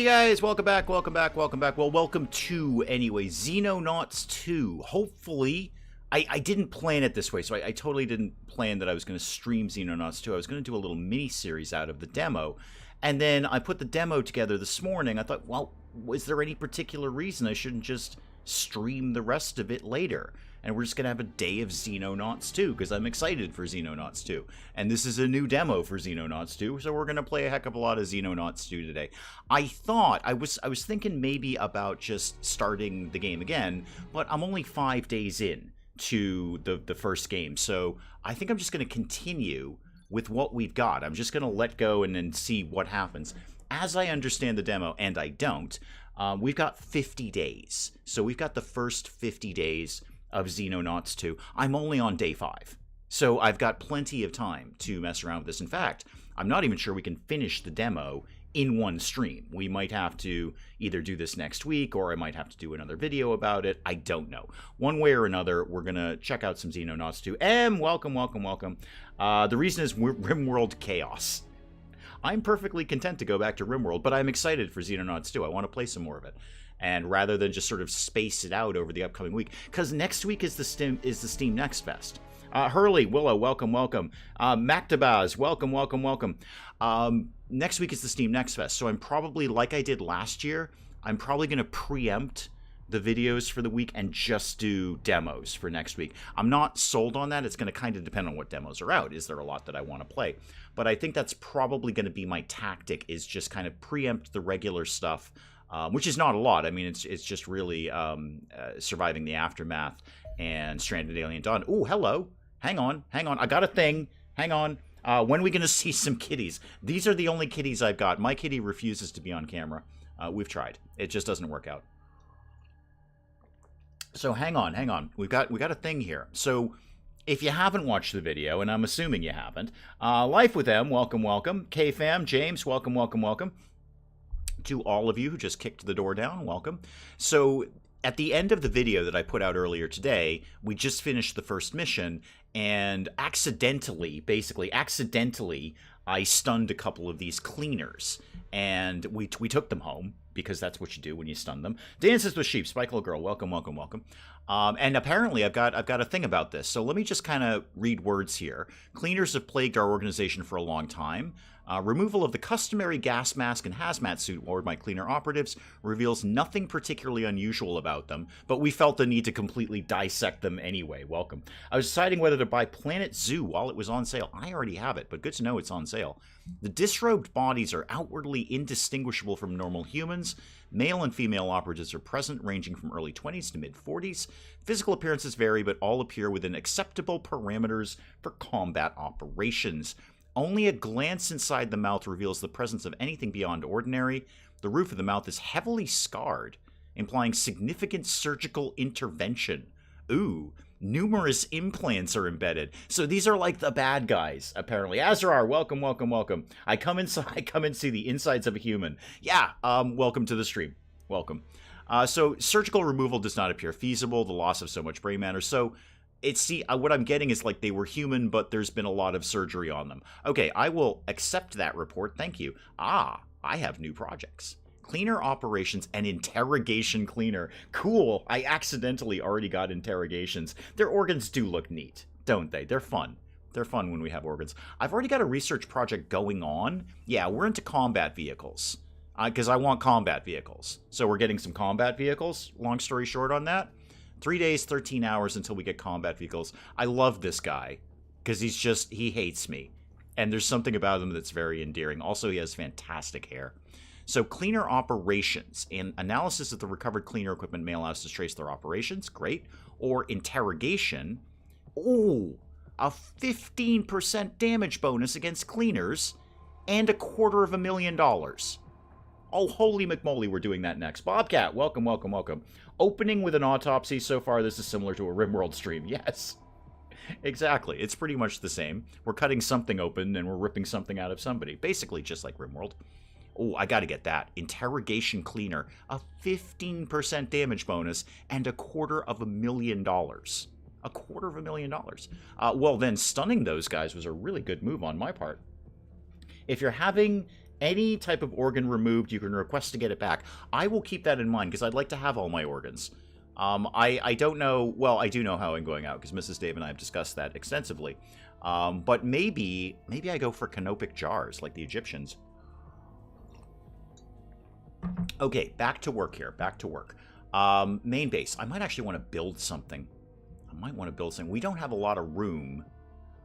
guys, welcome back, welcome back, welcome back. Well, welcome to, anyway, Xenonauts 2. Hopefully, I didn't plan it this way, so I totally didn't plan that I was going to stream Xenonauts 2. I was going to do a little mini-series out of the demo, and then I put the demo together this morning. I thought, well, was there any particular reason I shouldn't just stream the rest of it later? And we're just going to have a day of Xenonauts 2, because I'm excited for Xenonauts 2. And this is a new demo for Xenonauts 2, so we're going to play a heck of a lot of Xenonauts 2 today. I thought, I was thinking maybe about just starting the game again, but I'm only 5 days in to the first game, so I think I'm just going to continue with what we've got. I'm just going to let go and then see what happens. As I understand the demo, and I don't, we've got 50 days. So we've got the first 50 days of Xenonauts 2. I'm only on day 5. So I've got plenty of time to mess around with this. In fact, I'm not even sure we can finish the demo in one stream. We might have to either do this next week, or I might have to do another video about it. I don't know. One way or another, we're going to check out some Xenonauts 2. And welcome, welcome, welcome. The reason is RimWorld Chaos. I'm perfectly content to go back to RimWorld, but I'm excited for Xenonauts 2. I want to play some more of it. And rather than just sort of space it out over the upcoming week, because next week is the Steam Next Fest. Hurley, Willow, welcome, welcome. Mactabaz, welcome, welcome, welcome. Next week is the Steam Next Fest, so I'm probably, like I did last year, I'm probably going to preempt the videos for the week and just do demos for next week. I'm not sold on that. It's going to kind of depend on what demos are out. Is there a lot that I want to play? But I think that's probably going to be my tactic, is just kind of preempt the regular stuff, which is not a lot. I mean, it's just really Surviving the Aftermath and Stranded Alien Dawn. Ooh, hello. Hang on, hang on. I got a thing. Hang on. When are we going to see some kitties? These are the only kitties I've got. My kitty refuses to be on camera. We've tried. It just doesn't work out. So hang on, hang on. We got a thing here. So if you haven't watched the video, and I'm assuming you haven't, Life with M, welcome, welcome. K-Fam, James, welcome, welcome, welcome. To all of you who just kicked the door down, welcome. So at the end of the video that I put out earlier today, we just finished the first mission, and basically accidentally, I stunned a couple of these cleaners, and we took them home, because that's what you do when you stun them. Dances with Sheep, Spikeable Girl, welcome, welcome, welcome. And apparently I've got a thing about this, so let me just kind of read words here. Cleaners have plagued our organization for a long time. Removal of the customary gas mask and hazmat suit worn by cleaner operatives reveals nothing particularly unusual about them, but we felt the need to completely dissect them anyway. Welcome. I was deciding whether to buy Planet Zoo while it was on sale. I already have it, but good to know it's on sale. The disrobed bodies are outwardly indistinguishable from normal humans. Male and female operatives are present, ranging from early 20s to mid-40s. Physical appearances vary, but all appear within acceptable parameters for combat operations. Only a glance inside the mouth reveals the presence of anything beyond ordinary. The roof of the mouth is heavily scarred, implying significant surgical intervention. Ooh, numerous implants are embedded. So these are like the bad guys, apparently. Azrar, welcome, welcome, welcome. I come inside, I come and see the insides of a human. Yeah, welcome to the stream. Welcome. So surgical removal does not appear feasible. The loss of so much brain matter. So what I'm getting is like they were human, but there's been a lot of surgery on them. Okay, I will accept that report. Thank you. I have new projects. Cleaner operations and interrogation cleaner. Cool. I accidentally already got interrogations. Their organs do look neat, don't they? They're fun. They're fun when we have organs. I've already got a research project going on. Yeah, we're into combat vehicles. Because I want combat vehicles. So we're getting some combat vehicles. Long story short on that. 3 days, 13 hours until we get combat vehicles. I love this guy. Because he hates me. And there's something about him that's very endearing. Also, he has fantastic hair. So, cleaner operations. And analysis of the recovered cleaner equipment may allow us to trace their operations. Great. Or interrogation. Ooh, a 15% damage bonus against cleaners. And $250,000. Oh, holy McMoly, we're doing that next. Bobcat, welcome, welcome, welcome. Opening with an autopsy. So far, this is similar to a RimWorld stream. Yes. Exactly. It's pretty much the same. We're cutting something open and we're ripping something out of somebody. Basically, just like RimWorld. Oh, I gotta get that. Interrogation cleaner. A 15% damage bonus and $250,000. $250,000. Well, then stunning those guys was a really good move on my part. If you're having Any type of organ removed, you can request to get it back. I will keep that in mind because I'd like to have all my organs. I don't know. Well, I do know how I'm going out because Mrs. Dave and I have discussed that extensively. But maybe I go for canopic jars like the Egyptians. Okay, back to work here. Back to work. Main base. I might actually want to build something. We don't have a lot of room.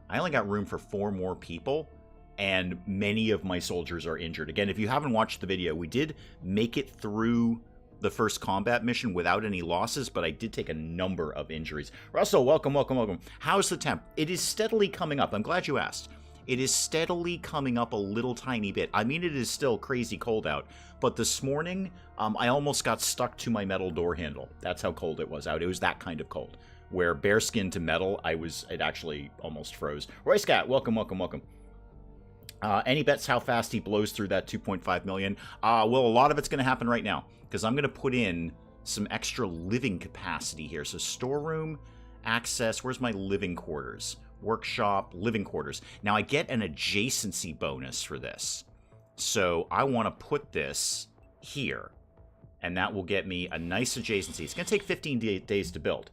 I only got room for 4 more people, and many of my soldiers are injured. Again, if you haven't watched the video, we did make it through the first combat mission without any losses, but I did take a number of injuries. Russell, welcome, welcome, welcome. How's the temp? It is steadily coming up. I'm glad you asked. It is steadily coming up a little tiny bit. I mean, it is still crazy cold out, but this morning, I almost got stuck to my metal door handle. That's how cold it was out. It was that kind of cold, where bare skin to metal, it actually almost froze. Royce Cat, welcome, welcome, welcome. Any bets how fast he blows through that 2.5 million? Well, a lot of it's going to happen right now, because I'm going to put in some extra living capacity here. So storeroom, access, where's my living quarters? Workshop, living quarters. Now I get an adjacency bonus for this. So I want to put this here, and that will get me a nice adjacency. It's going to take 15 days to build.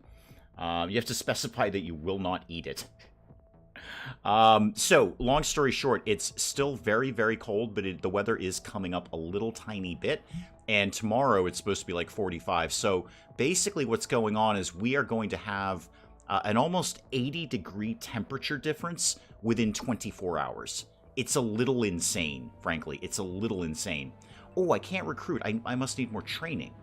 You have to specify that you will not eat it. So, long story short, it's still very, very cold, but the weather is coming up a little tiny bit, and tomorrow it's supposed to be like 45. So, basically what's going on is we are going to have an almost 80-degree temperature difference within 24 hours. It's a little insane, frankly. It's a little insane. Oh, I can't recruit. I must need more training.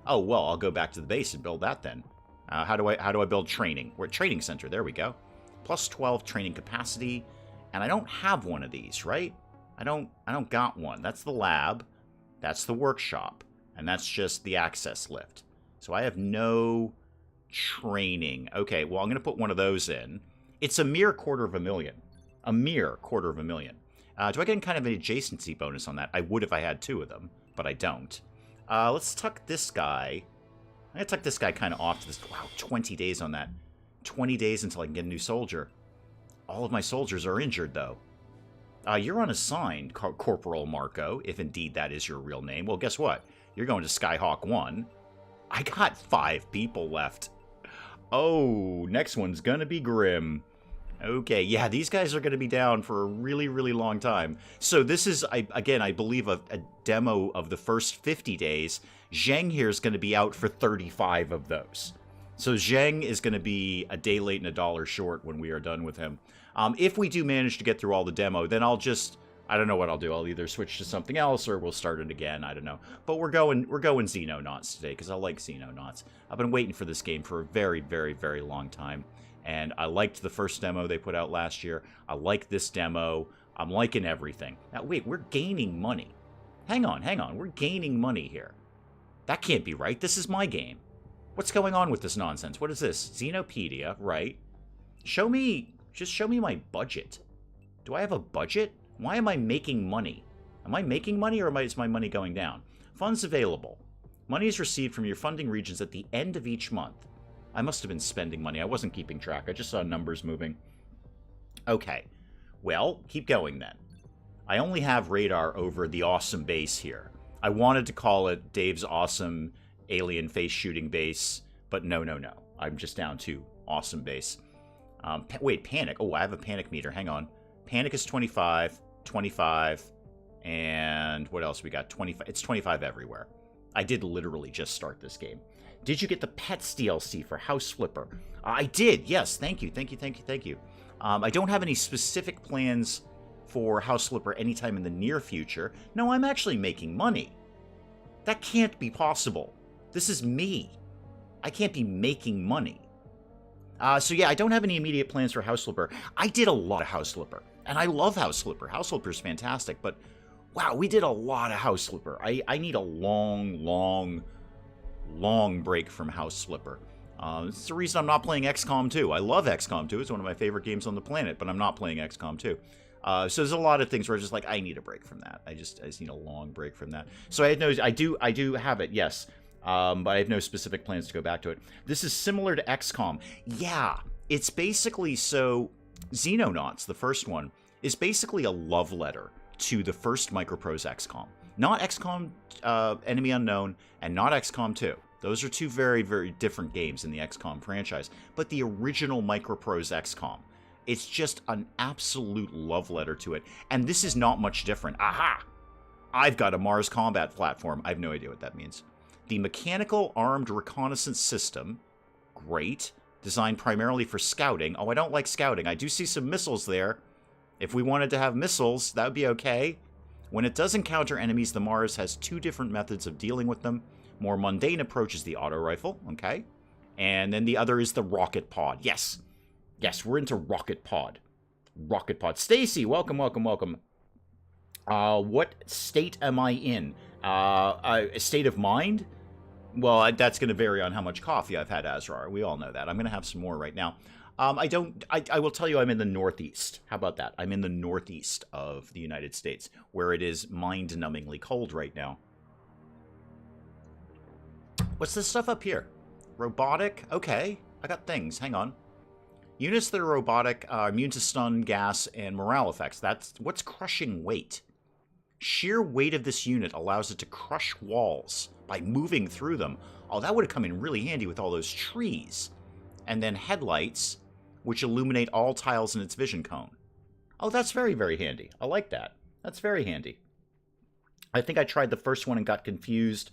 Oh, well, I'll go back to the base and build that then. How do I build training? We're at training center. There we go. Plus 12 training capacity, and I don't have one of these, right? I don't got one. That's the lab, that's the workshop, and that's just the access lift. So I have no training. Okay, well, I'm going to put one of those in. It's a mere $250,000. A mere $250,000. Do I get kind of an adjacency bonus on that? I would if I had 2 of them, but I don't. Let's tuck this guy. I'm going to tuck this guy kind of off to this. Wow, 20 days on that. 20 days until I can get a new soldier. All of my soldiers are injured, though. You're unassigned, Corporal Marco, if indeed that is your real name. Well, guess what? You're going to Skyhawk 1. I got 5 people left. Oh, next one's gonna be grim. Okay, yeah, these guys are gonna be down for a really, really long time. So this is, again, I believe a demo of the first 50 days. Zheng here is gonna be out for 35 of those. So Zheng is going to be a day late and a dollar short when we are done with him. If we do manage to get through all the demo, then I'll just, I don't know what I'll do. I'll either switch to something else or we'll start it again. I don't know. But we're going Xenonauts today because I like Xenonauts. I've been waiting for this game for a very, very, very long time. And I liked the first demo they put out last year. I like this demo. I'm liking everything. Now, wait, we're gaining money. Hang on. We're gaining money here. That can't be right. This is my game. What's going on with this nonsense? What is this? Xenopedia, right? Just show me my budget. Do I have a budget? Why am I making money? Am I making money or is my money going down? Funds available. Money is received from your funding regions at the end of each month. I must have been spending money. I wasn't keeping track. I just saw numbers moving. Okay. Well, keep going then. I only have radar over the awesome base here. I wanted to call it Dave's awesome alien face shooting base, but no. I'm just down to awesome base. Wait, panic. Oh, I have a panic meter. Hang on. Panic is 25, 25, and what else we got? 25. It's 25 everywhere. I did literally just start this game. Did you get the Pets DLC for House Flipper? I did. Yes. Thank you. I don't have any specific plans for House Flipper anytime in the near future. No, I'm actually making money. That can't be possible. This is me. I can't be making money. So yeah, I don't have any immediate plans for House Flipper. I did a lot of House Flipper, and I love House Flipper. House Flipper is fantastic, but wow, we did a lot of House Flipper. I need a long break from House Flipper. This is the reason I'm not playing XCOM 2. I love XCOM 2. It's one of my favorite games on the planet, but I'm not playing XCOM 2. So there's a lot of things where I'm just like, I need a break from that. I just need a long break from that. So I do have it, yes. But I have no specific plans to go back to it. This is similar to XCOM. Yeah, it's basically so... Xenonauts, the first one, is basically a love letter to the first Microprose XCOM. Not XCOM Enemy Unknown and not XCOM 2. Those are two very, very different games in the XCOM franchise. But the original Microprose XCOM. It's just an absolute love letter to it. And this is not much different. Aha! I've got a Mars combat platform. I have no idea what that means. The Mechanical Armed Reconnaissance System. Great. Designed primarily for scouting. Oh, I don't like scouting. I do see some missiles there. If we wanted to have missiles, that would be okay. When it does encounter enemies, the Mars has two different methods of dealing with them. More mundane approach is the auto rifle, okay? And then the other is the rocket pod. Yes. Yes, we're into rocket pod. Rocket pod. Stacy, welcome, welcome, welcome. What state am I in? A state of mind? Well, that's going to vary on how much coffee I've had, Azrar. We all know that. I'm going to have some more right now. I will tell you I'm in the Northeast. How about that? I'm in the Northeast of the United States, where it is mind-numbingly cold right now. What's this stuff up here? Robotic? Okay. I got things. Hang on. Units that are robotic are immune to stun, gas, and morale effects. That's what's crushing weight. Sheer weight of this unit allows it to crush walls by moving through them. Oh, that would have come in really handy with all those trees. And then headlights, which illuminate all tiles in its vision cone. Oh, that's very, very handy. I like that. That's very handy. I think I tried the first one and got confused.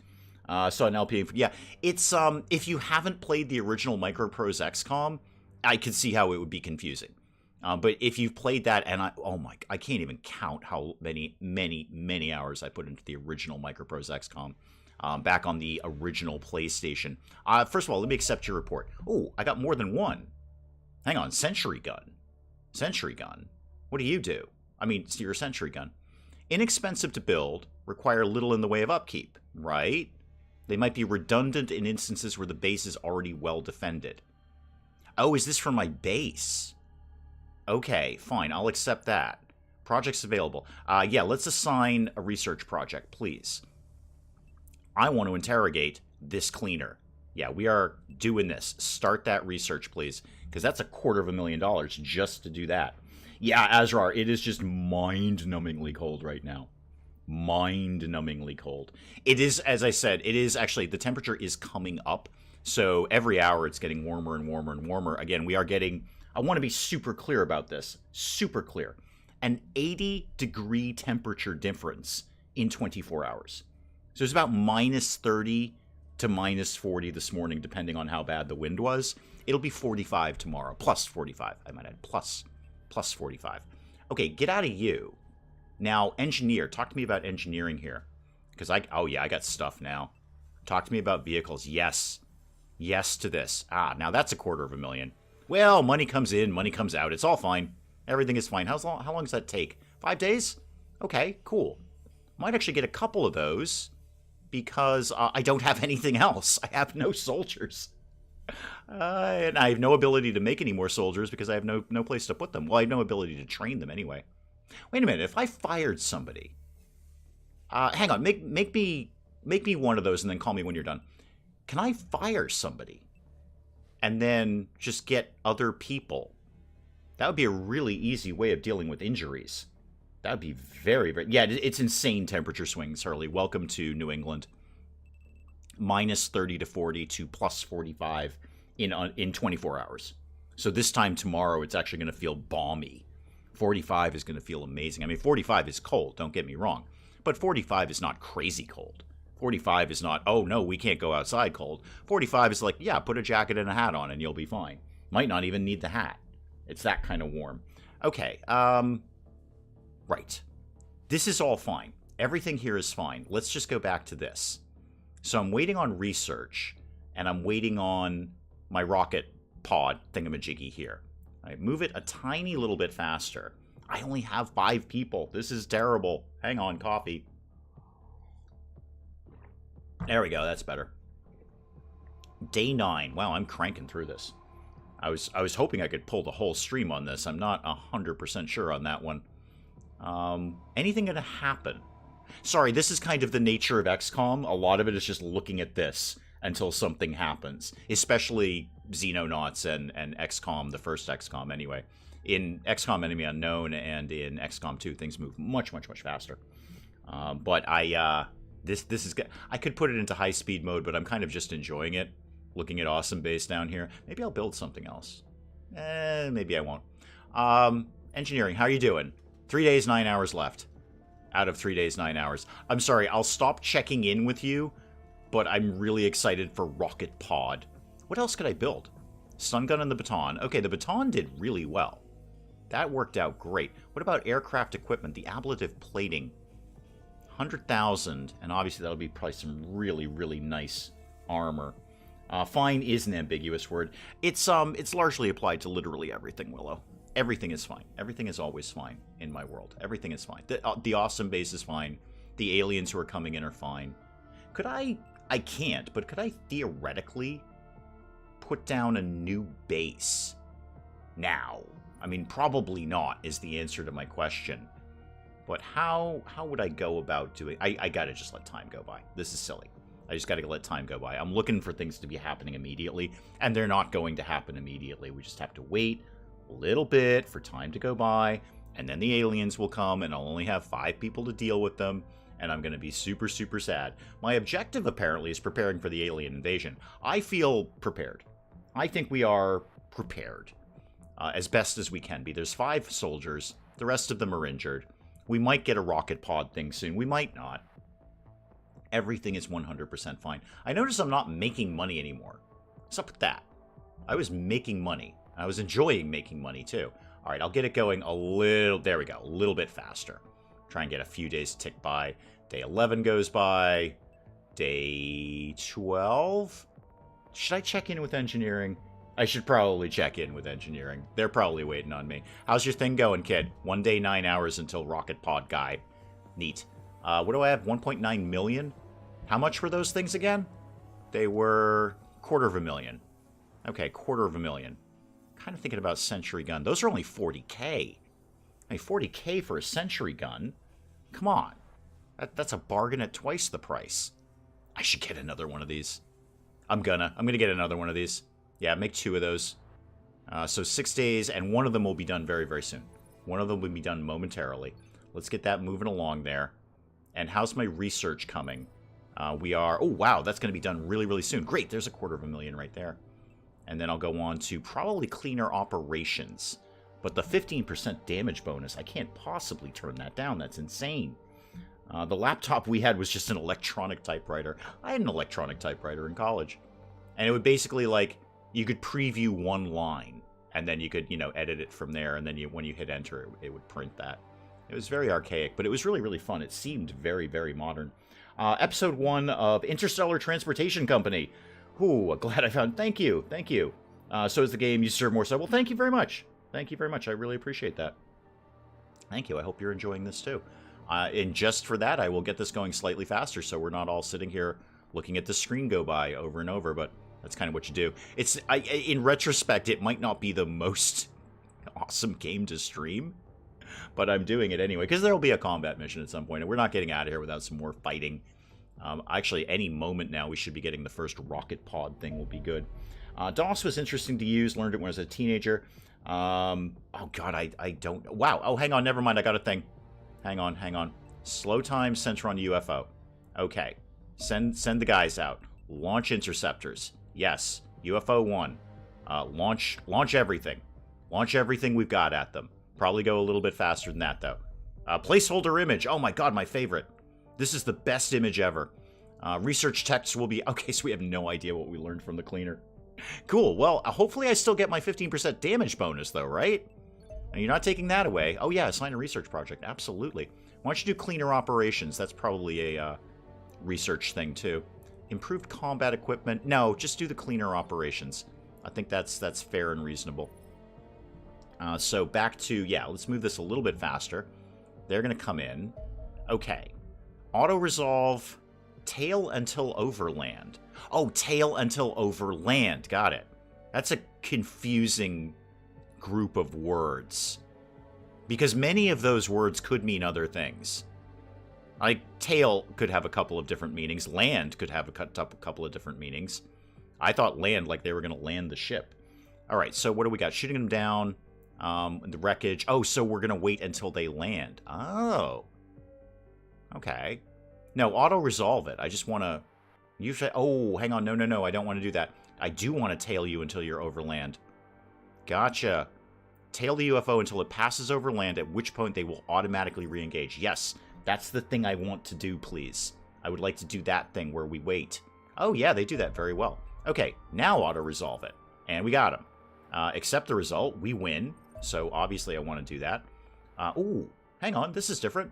Saw an LP. Yeah, it's if you haven't played the original Microprose XCOM, I could see how it would be confusing. But if you've played that, and I can't even count how many hours I put into the original Microprose XCOM back on the original PlayStation. First of all, let me accept your report. Oh, I got more than one. Hang on, Sentry Gun. Sentry Gun. What do you do? I mean, it's your Sentry Gun. Inexpensive to build, require little in the way of upkeep, right? They might be redundant in instances where the base is already well defended. Oh, is this for my base? Okay, fine. I'll accept that. Projects available. Yeah, let's assign a research project, please. I want to interrogate this cleaner. Yeah, we are doing this. Start that research, please, because that's $250,000 just to do that. Yeah, Azrar, it is just mind-numbingly cold right now. Mind-numbingly cold. It is, as I said, it is actually, the temperature is coming up. So every hour it's getting warmer and warmer and warmer. Again, we are getting, I want to be super clear about this. Super clear. An 80-degree temperature difference in 24 hours. So it's about minus 30 to minus 40 this morning, depending on how bad the wind was. It'll be 45 tomorrow. Plus 45, I might add. Plus 45. Okay, get out of you. Now, engineer. Talk to me about engineering here. Because oh yeah, I got stuff now. Talk to me about vehicles. Yes. Yes to this. Now that's $250,000. Well, money comes in, money comes out. It's all fine. Everything is fine. How long does that take? 5 days? Okay, cool. Might actually get a couple of those because I don't have anything else. I have no soldiers. And I have no ability to make any more soldiers because I have no place to put them. Well, I have no ability to train them anyway. Wait a minute. If I fired somebody... hang on. Make me one of those and then call me when you're done. Can I fire somebody and then just get other people? That would be a really easy way of dealing with injuries. That would be very, very... Yeah, it's insane temperature swings, Hurley. Welcome to New England. Minus 30 to 40 to plus 45 in 24 hours. So this time tomorrow, it's actually going to feel balmy. 45 is going to feel amazing. I mean, 45 is cold, don't get me wrong. But 45 is not crazy cold. 45 is not, oh no, we can't go outside cold. 45 is like, yeah, put a jacket and a hat on and you'll be fine. Might not even need the hat. It's that kind of warm. Okay, right. This is all fine. Everything here is fine. Let's just go back to this. So I'm waiting on research, and I'm waiting on my rocket pod thingamajiggy here. I move it a tiny little bit faster. I only have 5 people. This is terrible. Hang on, coffee. There we go. That's better. Day 9. Wow, I'm cranking through this. I was hoping I could pull the whole stream on this. I'm not 100% sure on that one. Anything gonna happen? Sorry, this is kind of the nature of XCOM. A lot of it is just looking at this until something happens. Especially Xenonauts and XCOM, the first XCOM anyway. In XCOM Enemy Unknown and in XCOM 2, things move much, much, much faster. But this is good. I could put it into high-speed mode, but I'm kind of just enjoying it. Looking at awesome base down here. Maybe I'll build something else. Maybe I won't. Engineering, how are you doing? 3 days, 9 hours left. Out of 3 days, 9 hours. I'm sorry, I'll stop checking in with you, but I'm really excited for Rocket Pod. What else could I build? Stun gun and the baton. Okay, the baton did really well. That worked out great. What about aircraft equipment? The ablative plating. 100,000, and obviously that'll be probably some really, really nice armor. Fine is an ambiguous word. It's largely applied to literally everything, Willow. Everything is fine. Everything is always fine in my world. Everything is fine. The awesome base is fine. The aliens who are coming in are fine. Could I can't, but could I theoretically put down a new base now? I mean, probably not is the answer to my question. But how would I go about doing... I gotta just let time go by. This is silly. I just gotta let time go by. I'm looking for things to be happening immediately, and they're not going to happen immediately. We just have to wait a little bit for time to go by, and then the aliens will come, and I'll only have 5 people to deal with them, and I'm gonna be super, super sad. My objective, apparently, is preparing for the alien invasion. I feel prepared. I think we are prepared as best as we can be. There's 5 soldiers. The rest of them are injured. We might get a rocket pod thing soon. We might not. Everything is 100% fine. I notice I'm not making money anymore. What's up with that? I was making money. I was enjoying making money, too. All right, I'll get it going a little... There we go. A little bit faster. Try and get a few days to tick by. Day 11 goes by. Day 12? Should I check in with engineering? I should probably check in with engineering. They're probably waiting on me. How's your thing going, kid? 1 day, 9 hours until rocket pod guy. Neat. What do I have? 1.9 million? How much were those things again? They were $250,000. Okay, $250,000. Kind of thinking about sentry gun. Those are only 40k. I mean, 40k for a sentry gun? Come on. That's a bargain at twice the price. I should get another one of these. I'm gonna get another one of these. Yeah, make 2 of those. So 6 days, and one of them will be done very, very soon. One of them will be done momentarily. Let's get that moving along there. And how's my research coming? We are... Oh, wow, that's going to be done really, really soon. Great, there's a $250,000 right there. And then I'll go on to probably cleaner operations. But the 15% damage bonus, I can't possibly turn that down. That's insane. The laptop we had was just an electronic typewriter. I had an electronic typewriter in college. And it would basically, like, you could preview one line. And then you could, you know, edit it from there. And then when you hit enter, it would print that. It was very archaic, but it was really, really fun. It seemed very, very modern. Episode 1 of Interstellar Transportation Company. Ooh, glad I found... Thank you. Thank you. So is the game. You serve more so. Well, thank you very much. Thank you very much. I really appreciate that. Thank you. I hope you're enjoying this too. And just for that, I will get this going slightly faster so we're not all sitting here looking at the screen go by over and over, but that's kind of what you do. In retrospect, it might not be the most awesome game to stream, but I'm doing it anyway, because there will be a combat mission at some point, and we're not getting out of here without some more fighting. Actually, any moment now, we should be getting the first rocket pod thing will be good. DOS was interesting to use, learned it when I was a teenager. Oh, God, I don't... Wow, oh, hang on, never mind, I got a thing. Hang on. Slow time, Centron UFO. Okay, send the guys out. Launch interceptors. Yes, UFO 1. Launch everything. Launch everything we've got at them. Probably go a little bit faster than that, though. Placeholder image. Oh, my God, my favorite. This is the best image ever. Research text will be... Okay, so we have no idea what we learned from the cleaner. Cool. Well, hopefully I still get my 15% damage bonus, though, right? And you're not taking that away. Oh, yeah, assign a research project. Absolutely. Why don't you do cleaner operations? That's probably a research thing, too. Improved combat equipment. No, just do the cleaner operations. I think that's fair and reasonable. So back to... Yeah, let's move this a little bit faster. They're going to come in. Okay. Auto-resolve... Tail until overland. Oh, tail until overland. Got it. That's a confusing group of words. Because many of those words could mean other things. Like, tail could have a couple of different meanings. Land could have a couple of different meanings. I thought land like they were going to land the ship. Alright, so what do we got? Shooting them down. The wreckage. Oh, so we're going to wait until they land. Oh. Okay. No, auto-resolve it. I just want to... Usually... Oh, hang on. No, no, no. I don't want to do that. I do want to tail you until you're over land. Gotcha. Tail the UFO until it passes over land, at which point they will automatically re-engage. Yes, that's the thing I want to do, please. I would like to do that thing where we wait. Oh, yeah, they do that very well. Okay, now auto-resolve it. And we got him. Accept the result. We win. So, obviously, I want to do that. Ooh, hang on. This is different.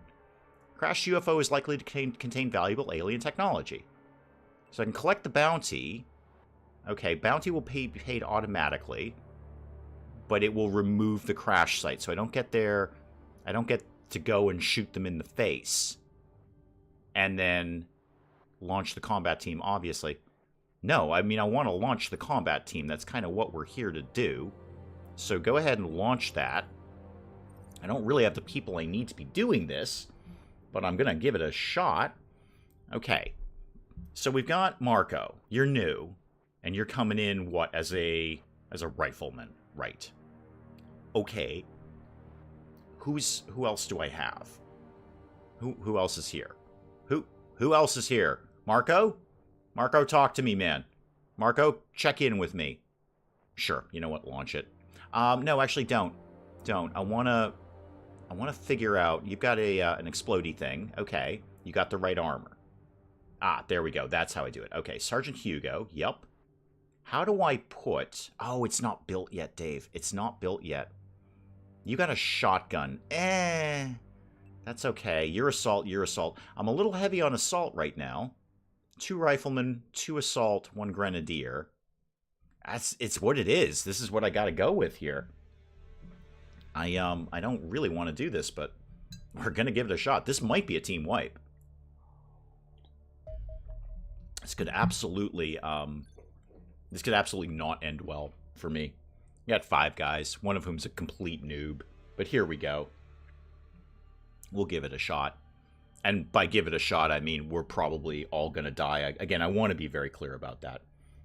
Crashed UFO is likely to contain valuable alien technology. So I can collect the bounty. Okay, bounty will be paid automatically. But it will remove the crash site. So I don't get there. I don't get to go and shoot them in the face. And then launch the combat team, obviously. No, I mean, I want to launch the combat team. That's kind of what we're here to do. So go ahead and launch that. I don't really have the people I need to be doing this. But I'm going to give it a shot. Okay. So we've got Marco. You're new. And you're coming in, what, as a rifleman. Right. Okay. Who else do I have? Who else is here? Who else is here? Marco? Marco, talk to me, man. Marco, check in with me. Sure. You know what? Launch it. No, actually, don't. Don't. I want to figure out... You've got an explodey thing. Okay. You got the right armor. Ah, there we go. That's how I do it. Okay. Sergeant Hugo. Yep. How do I put... Oh, it's not built yet, Dave. It's not built yet. You got a shotgun. That's okay. You're assault. You're assault. I'm a little heavy on assault right now. 2 riflemen, 2 assault, 1 grenadier. It's what it is. This is what I got to go with here. I don't really want to do this, but we're going to give it a shot. This might be a team wipe. This could absolutely not end well for me. We got 5 guys, one of whom's a complete noob. But here we go. We'll give it a shot. And by give it a shot, I mean we're probably all going to die. Again, I want to be very clear about that.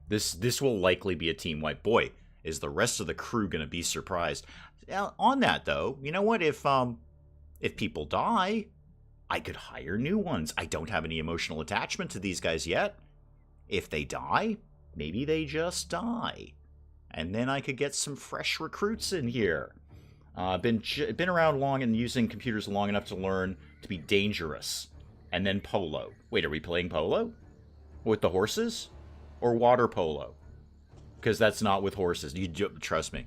This will likely be a team wipe. Boy, is the rest of the crew going to be surprised. Now, on that, though, you know what? If people die, I could hire new ones. I don't have any emotional attachment to these guys yet. If they die, maybe they just die. And then I could get some fresh recruits in here. Been around long and using computers long enough to learn to be dangerous. And then polo. Wait, are we playing polo? With the horses? Or water polo? Because that's not with horses. You trust me.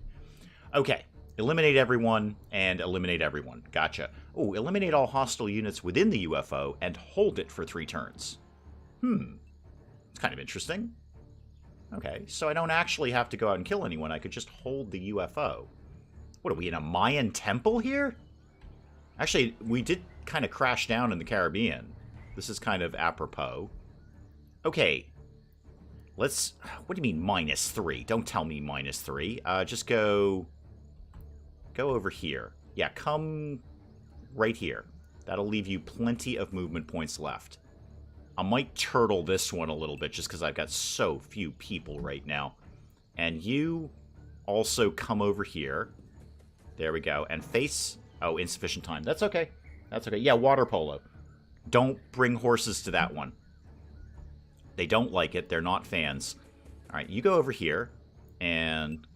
Okay. Eliminate everyone and eliminate everyone. Gotcha. Oh, eliminate all hostile units within the UFO and hold it for 3 turns. It's kind of interesting. Okay, so I don't actually have to go out and kill anyone. I could just hold the UFO. What, are we in a Mayan temple here? Actually, we did kind of crash down in the Caribbean. This is kind of apropos. Okay. Let's... What do you mean -3? Don't tell me -3. Just go over here. Yeah, come right here. That'll leave you plenty of movement points left. I might turtle this one a little bit just because I've got so few people right now. And you also come over here. There we go. And face... Oh, insufficient time. That's okay. That's okay. Yeah, water polo. Don't bring horses to that one. They don't like it. They're not fans. All right, you go over here. And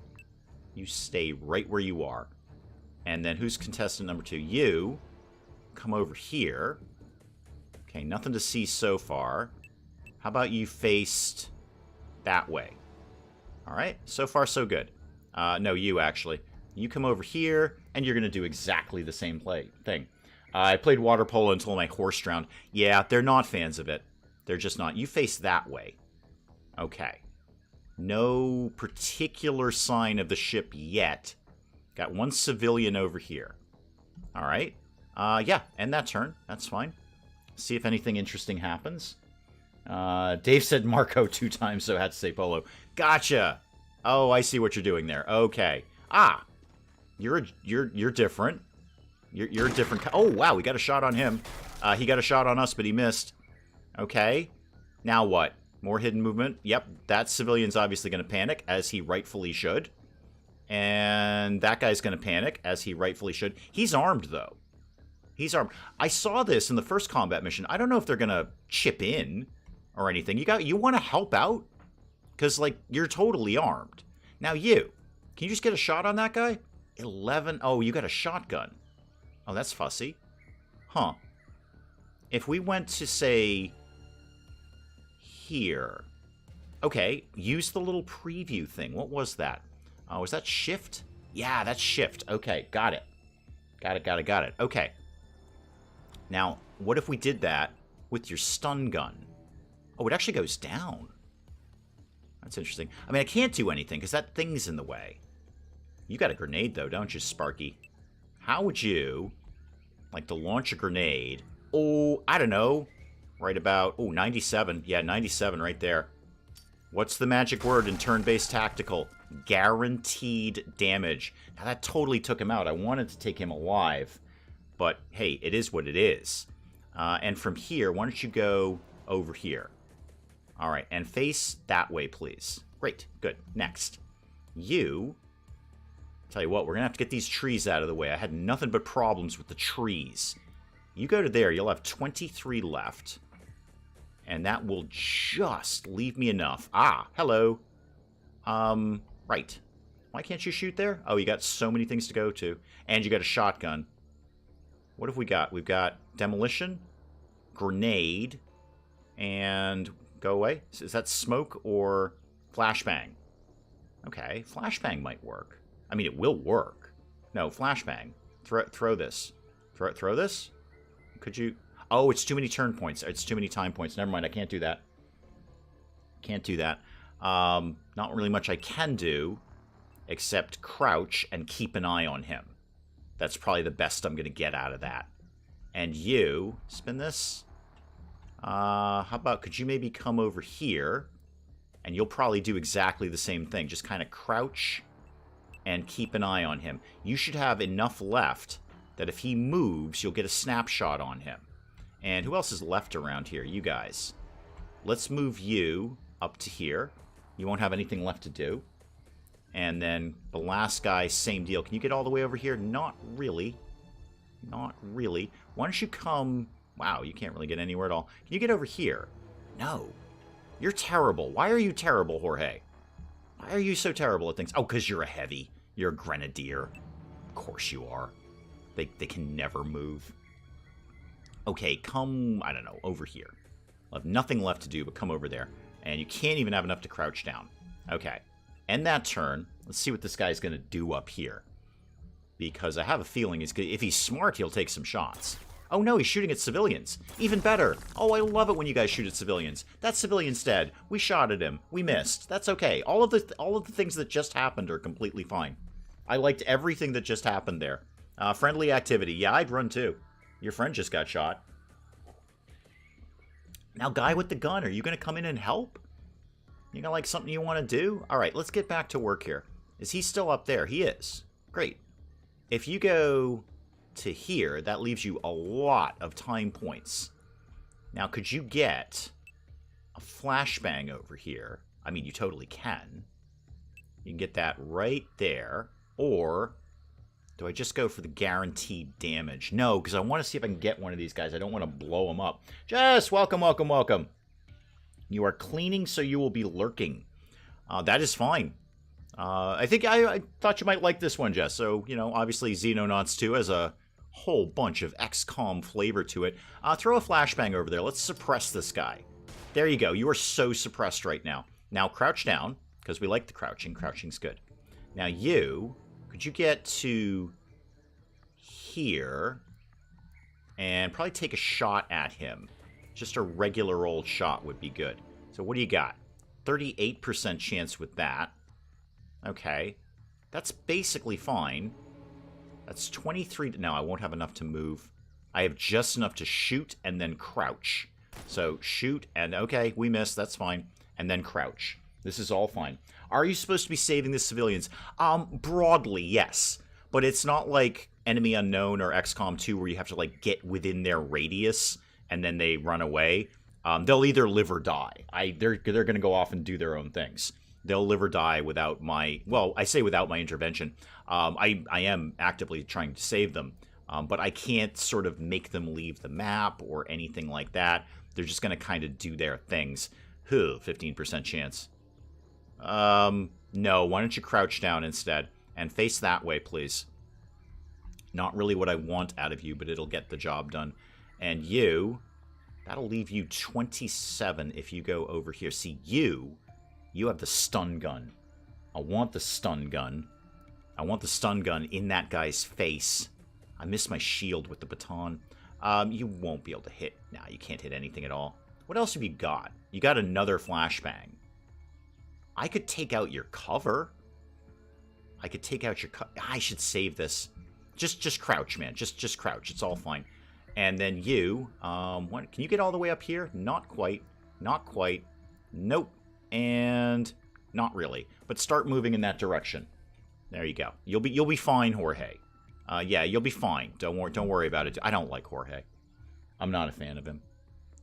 you stay right where you are. And then who's contestant number 2? You come over here. Okay, nothing to see so far. How about you faced that way? All right, so far so good. No, you actually. You come over here, and you're going to do exactly the same thing. I played water polo until my horse drowned. Yeah, they're not fans of it. They're just not. You face that way. Okay. No particular sign of the ship yet. Got 1 civilian over here. All right. Yeah, end that turn. That's fine. See if anything interesting happens. Dave said Marco 2 times, so I had to say polo. Gotcha. Oh, I see what you're doing there. Okay. Ah, you're different. You're a different. Oh wow, we got a shot on him. He got a shot on us, but he missed. Okay. Now what? More hidden movement. Yep, that civilian's obviously going to panic, as he rightfully should. And that guy's going to panic, as he rightfully should. He's armed, though. He's armed. I saw this in the first combat mission. I don't know if they're going to chip in or anything. You want to help out? Because, like, you're totally armed. Now, can you just get a shot on that guy? 11. Oh, you got a shotgun. Oh, that's fussy. Huh. If we went to, say, here. Okay, use the little preview thing. What was that? Was that shift? Yeah, that's shift. Okay, got it. Got it. Okay. Now, what if we did that with your stun gun? Oh, it actually goes down. That's interesting. I mean, I can't do anything because that thing's in the way. You got a grenade, though, don't you, Sparky? How would you like to launch a grenade? Oh, I don't know. Right about, 97. Yeah, 97 right there. What's the magic word in turn-based tactical? Guaranteed damage. Now, that totally took him out. I wanted to take him alive. But, hey, it is what it is. And from here, why don't you go over here? All right, and face that way, please. Great, good. Next. Tell you what, we're going to have to get these trees out of the way. I had nothing but problems with the trees. You go to there, you'll have 23 left. And that will just leave me enough. Ah, hello. Right. Why can't you shoot there? Oh, you got so many things to go to. And you got a shotgun. What have we got? We've got demolition, grenade, and go away. Is that smoke or flashbang? Okay, flashbang might work. I mean, it will work. No, flashbang. Throw this. Throw this? Could you... Oh, it's too many turn points. It's too many time points. Never mind, I can't do that. Can't do that. Not really much I can do, except crouch and keep an eye on him. That's probably the best I'm going to get out of that. And you, spin this. How about, could you maybe come over here? And you'll probably do exactly the same thing. Just kind of crouch and keep an eye on him. You should have enough left that if he moves, you'll get a snapshot on him. And who else is left around here? You guys. Let's move you up to here. You won't have anything left to do. And then the last guy, same deal. Can you get all the way over here? Not really. Not really. Why don't you come... Wow, you can't really get anywhere at all. Can you get over here? No. You're terrible. Why are you terrible, Jorge? Why are you so terrible at things? Oh, because you're a heavy. You're a grenadier. Of course you are. They can never move. Okay, come, I don't know, over here. I'll have nothing left to do but come over there. And you can't even have enough to crouch down. Okay. End that turn. Let's see what this guy's going to do up here. Because I have a feeling if he's smart, he'll take some shots. Oh no, he's shooting at civilians. Even better. Oh, I love it when you guys shoot at civilians. That civilian's dead. We shot at him. We missed. That's okay. All of the things that just happened are completely fine. I liked everything that just happened there. Friendly activity. Yeah, I'd run too. Your friend just got shot. Now, guy with the gun, are you going to come in and help? You got like something you want to do? All right, let's get back to work here. Is he still up there? He is. Great. If you go to here, that leaves you a lot of time points. Now, could you get a flashbang over here? I mean, you totally can. You can get that right there. Or... do I just go for the guaranteed damage? No, because I want to see if I can get one of these guys. I don't want to blow them up. Jess, welcome, welcome, welcome. You are cleaning, so you will be lurking. That is fine. I thought you might like this one, Jess. So, you know, obviously Xenonauts 2 has a whole bunch of XCOM flavor to it. Throw a flashbang over there. Let's suppress this guy. There you go. You are so suppressed right now. Now, crouch down, because we like the crouching. Crouching's good. Now, you... could you get to here and probably take a shot at him? Just a regular old shot would be good. So what do you got? 38% chance with that. Okay. That's basically fine. That's 23. No, I won't have enough to move. I have just enough to shoot and then crouch. So shoot and, okay, we missed. That's fine. And then crouch. This is all fine. Are you supposed to be saving the civilians? Broadly, yes. But it's not like Enemy Unknown or XCOM 2 where you have to, like, get within their radius and then they run away. They'll either live or die. They're going to go off and do their own things. They'll live or die without my, well, I say without my intervention. I am actively trying to save them, but I can't sort of make them leave the map or anything like that. They're just going to kind of do their things. 15% chance. No, why don't you crouch down instead and face that way, please. Not really what I want out of you, but it'll get the job done. And you, that'll leave you 27 if you go over here. See, you have the stun gun. I want the stun gun. I want the stun gun in that guy's face. I missed my shield with the baton. You won't be able to hit. Nah, you can't hit anything at all. What else have you got? You got another flashbang. I could take out your cover. I could take out your I should save this. Just crouch, man. Just crouch. It's all fine. And then you, can you get all the way up here? Not quite. Not quite. Nope. And not really. But start moving in that direction. There you go. You'll be fine, Jorge. Yeah, you'll be fine. Don't worry about it. I don't like Jorge. I'm not a fan of him.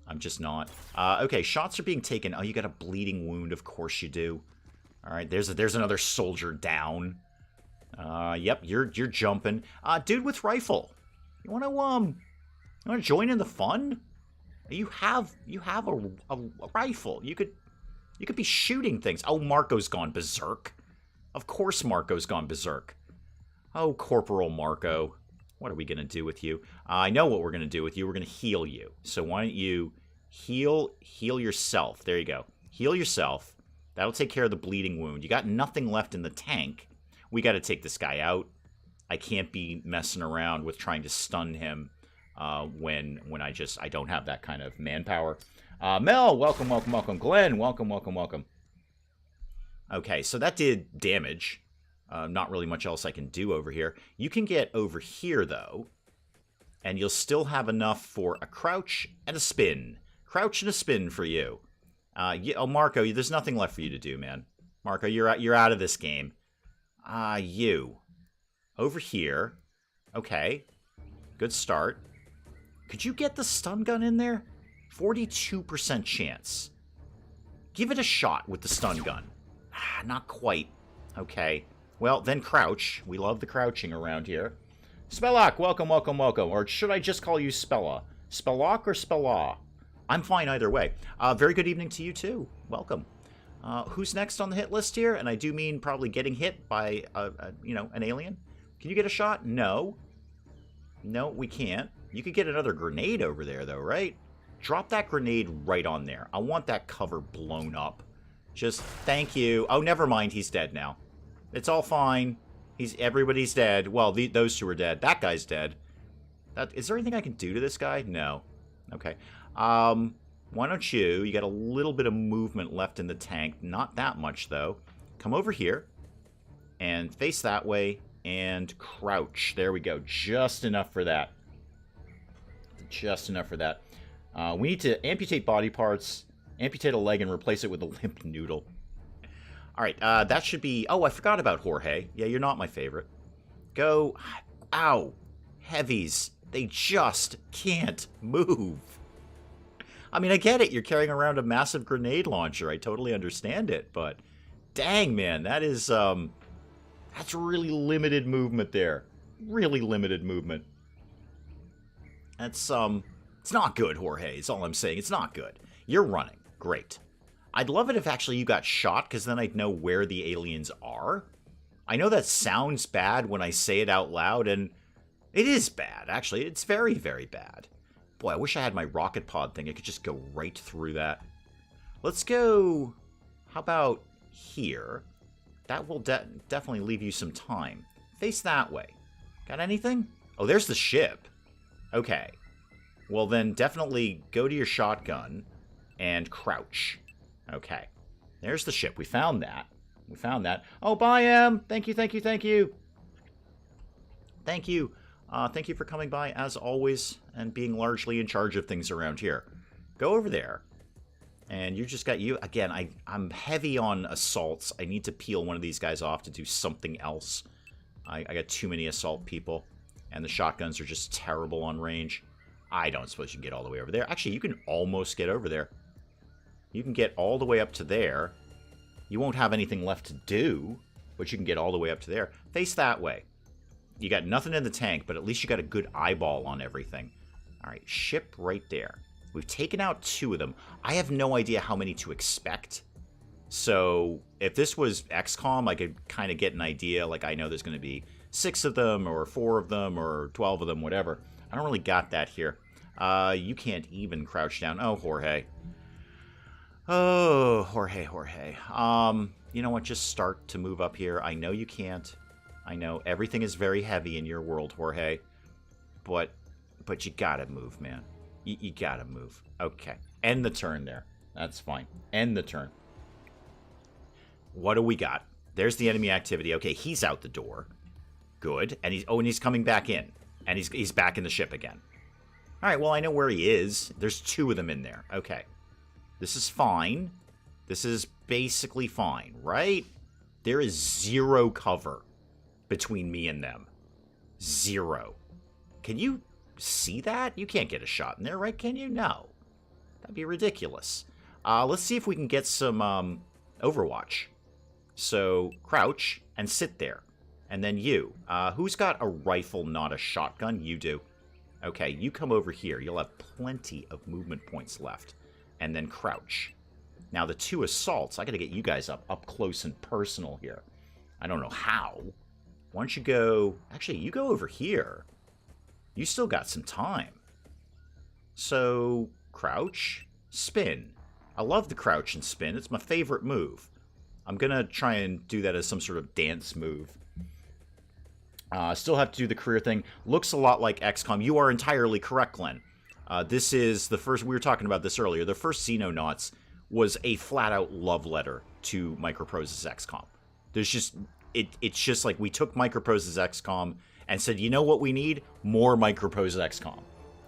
I'm just not. Okay, shots are being taken. Oh, you got a bleeding wound. Of course you do. All right, there's another soldier down. Yep, you're jumping. Dude with rifle. You want to join in the fun? You have a rifle. You could be shooting things. Oh, Marco's gone berserk. Of course Marco's gone berserk. Oh, Corporal Marco. What are we going to do with you? I know what we're going to do with you. We're going to heal you. So why don't you heal yourself. There you go. Heal yourself. That'll take care of the bleeding wound. You got nothing left in the tank. We got to take this guy out. I can't be messing around with trying to stun him when I don't have that kind of manpower. Mel, welcome. Glenn, welcome. Okay, so that did damage. Not really much else I can do over here. You can get over here, though, and you'll still have enough for a crouch and a spin. Crouch and a spin for you. Oh, Marco, there's nothing left for you to do, man. Marco, you're out of this game. You. Over here. Okay. Good start. Could you get the stun gun in there? 42% chance. Give it a shot with the stun gun. Not quite. Okay. Well, then crouch. We love the crouching around here. Spellock, welcome. Or should I just call you Spella? Spellock or Spella? I'm fine either way. Very good evening to you, too. Welcome. Who's next on the hit list here? And I do mean probably getting hit by, an alien. Can you get a shot? No. No, we can't. You could get another grenade over there, though, right? Drop that grenade right on there. I want that cover blown up. Just, thank you. Oh, never mind. He's dead now. It's all fine. Everybody's dead. Well, those two are dead. That guy's dead. Is there anything I can do to this guy? No. Okay. Why don't you got a little bit of movement left in the tank. Not that much, though. Come over here and face that way and crouch. There we go. Just enough for that. Just enough for that. We need to amputate body parts, amputate a leg, and replace it with a limp noodle. All right, that should be... Oh, I forgot about Jorge. Yeah, you're not my favorite. Go... Ow. Heavies. They just can't move. I mean, I get it. You're carrying around a massive grenade launcher. I totally understand it. But dang, man, that is... That's really limited movement there. Really limited movement. That's, It's not good, Jorge, is all I'm saying. It's not good. You're running. Great. I'd love it if actually you got shot, because then I'd know where the aliens are. I know that sounds bad when I say it out loud, and it is bad, actually. It's very, very bad. Boy, I wish I had my rocket pod thing. I could just go right through that. Let's go... How about here? That will definitely leave you some time. Face that way. Got anything? Oh, there's the ship. Okay. Well, then definitely go to your shotgun and crouch. Okay. There's the ship. We found that. We found that. Oh, bye, Em. Thank you. Thank you for coming by, as always, and being largely in charge of things around here. Go over there. And you just got you. Again, I'm heavy on assaults. I need to peel one of these guys off to do something else. I got too many assault people. And the shotguns are just terrible on range. I don't suppose you can get all the way over there. Actually, you can almost get over there. You can get all the way up to there. You won't have anything left to do, but you can get all the way up to there. Face that way. You got nothing in the tank, but at least you got a good eyeball on everything. All right, ship right there. We've taken out 2 of them. I have no idea how many to expect. So if this was XCOM, I could kind of get an idea. Like, I know there's going to be 6 of them or 4 of them or 12 of them, whatever. I don't really got that here. You can't even crouch down. Oh, Jorge. Oh, Jorge. You know what? Just start to move up here. I know you can't. I know everything is very heavy in your world, Jorge. But you gotta move, man. You gotta move. Okay. End the turn there. That's fine. End the turn. What do we got? There's the enemy activity. Okay, he's out the door. Good. And he's coming back in. And he's back in the ship again. All right, well, I know where he is. There's 2 of them in there. Okay. This is fine. This is basically fine, right? There is 0 cover between me and them. 0. Can you see that? You can't get a shot in there, right? Can you? No. That'd be ridiculous. Let's see if we can get some Overwatch. So, crouch and sit there. And then you. Who's got a rifle, not a shotgun? You do. Okay, you come over here. You'll have plenty of movement points left. And then crouch. Now, the 2 assaults, I gotta get you guys up close and personal here. I don't know how. Why don't you go... Actually, you go over here. You still got some time. So, crouch, spin. I love the crouch and spin. It's my favorite move. I'm gonna try and do that as some sort of dance move. Still have to do the career thing. Looks a lot like XCOM. You are entirely correct, Glenn. This is the first... We were talking about this earlier. The first Xenonauts was a flat-out love letter to Microprose's XCOM. There's just... It's just like we took Microprose's XCOM and said, you know what we need? More Microprose XCOM.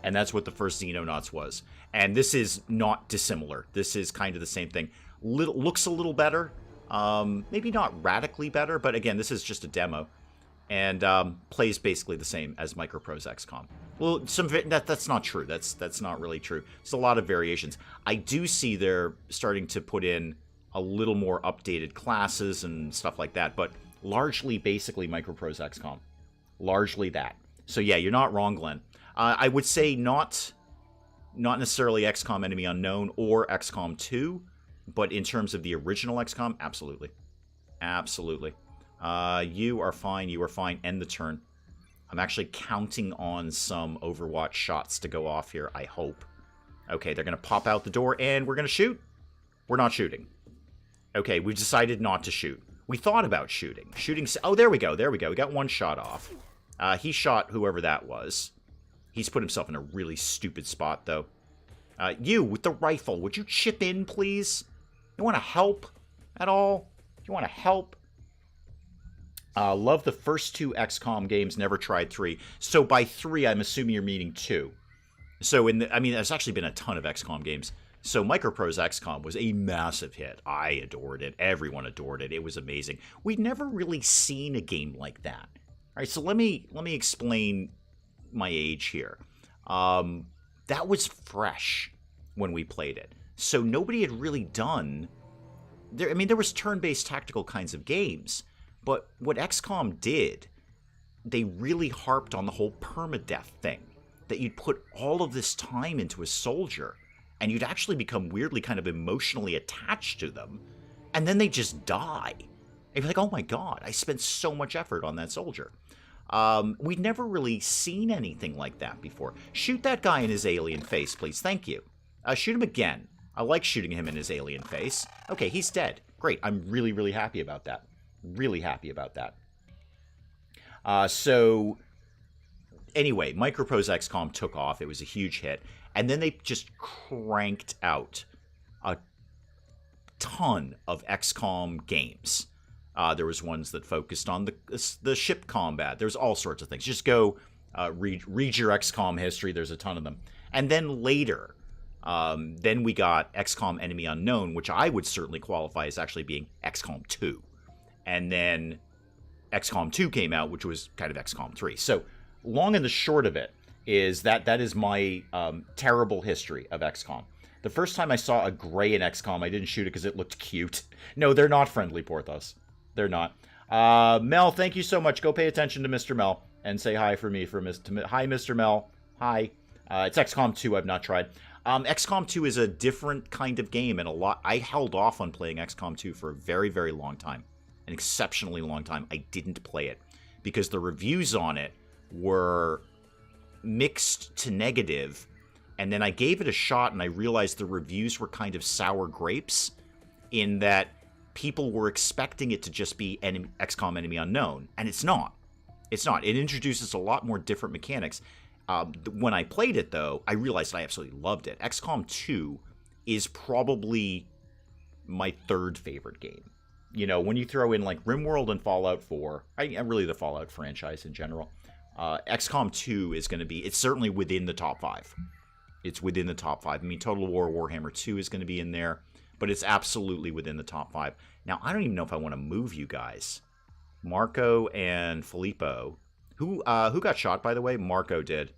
And that's what the first Xenonauts was. And this is not dissimilar. This is kind of the same thing. Looks a little better. Maybe not radically better, but again, this is just a demo. And plays basically the same as Microprose XCOM. Well, that's not true. That's not really true. There's a lot of variations. I do see they're starting to put in a little more updated classes and stuff like that, but largely, basically, Microprose XCOM. Largely that. So yeah, you're not wrong, Glenn. I would say not necessarily XCOM Enemy Unknown or XCOM 2, but in terms of the original XCOM, absolutely. Absolutely. You are fine. You are fine. End the turn. I'm actually counting on some Overwatch shots to go off here, I hope. Okay, they're going to pop out the door, and we're going to shoot? We're not shooting. Okay, we've decided not to shoot. We thought about shooting. Oh, there we go. There we go. We got 1 shot off. He shot whoever that was. He's put himself in a really stupid spot, though. You, with the rifle, would you chip in, please? You want to help at all? Do you want to help? Love the first 2 XCOM games, never tried 3. So by 3, I'm assuming you're meaning 2. So there's actually been a ton of XCOM games. So Microprose XCOM was a massive hit. I adored it. Everyone adored it. It was amazing. We'd never really seen a game like that. All right, so let me explain my age here. That was fresh when we played it. So nobody had really done... There was turn-based tactical kinds of games. But what XCOM did, they really harped on the whole permadeath thing. That you'd put all of this time into a soldier, and you'd actually become weirdly kind of emotionally attached to them, and then they just die. And you're like, oh my god, I spent so much effort on that soldier. We'd never really seen anything like that before. Shoot that guy in his alien face, please. Thank you. Shoot him again. I like shooting him in his alien face. Okay, he's dead. Great. I'm really, really happy about that. Really happy about that. So, anyway, Microprose XCOM took off. It was a huge hit. And then they just cranked out a ton of XCOM games. There was ones that focused on the ship combat. There's all sorts of things. Just go read your XCOM history. There's a ton of them. And then later, then we got XCOM Enemy Unknown, which I would certainly qualify as actually being XCOM 2. And then XCOM 2 came out, which was kind of XCOM 3. So long and the short of it is that is my terrible history of XCOM. The first time I saw a gray in XCOM, I didn't shoot it because it looked cute. No, they're not friendly, Porthos. They're not. Mel, thank you so much. Go pay attention to Mr. Mel and say hi for me. Hi, Mr. Mel. Hi. It's XCOM 2. I've not tried. XCOM 2 is a different kind of game, and I held off on playing XCOM 2 for a very, very long time. An exceptionally long time. I didn't play it because the reviews on it were mixed to negative, and then I gave it a shot and I realized the reviews were kind of sour grapes in that people were expecting it to just be XCOM Enemy Unknown, and it's not. It's not. It introduces a lot more different mechanics. When I played it, though, I realized I absolutely loved it. XCOM 2 is probably my third favorite game. You know, when you throw in, like, RimWorld and Fallout 4, I'm really the Fallout franchise in general, XCOM 2 is going to be, it's certainly within the top 5. It's within the top 5. I mean, Total War Warhammer 2 is going to be in there, but it's absolutely within the top 5. Now, I don't even know if I want to move you guys. Marco and Filippo. Who got shot, by the way? Marco did.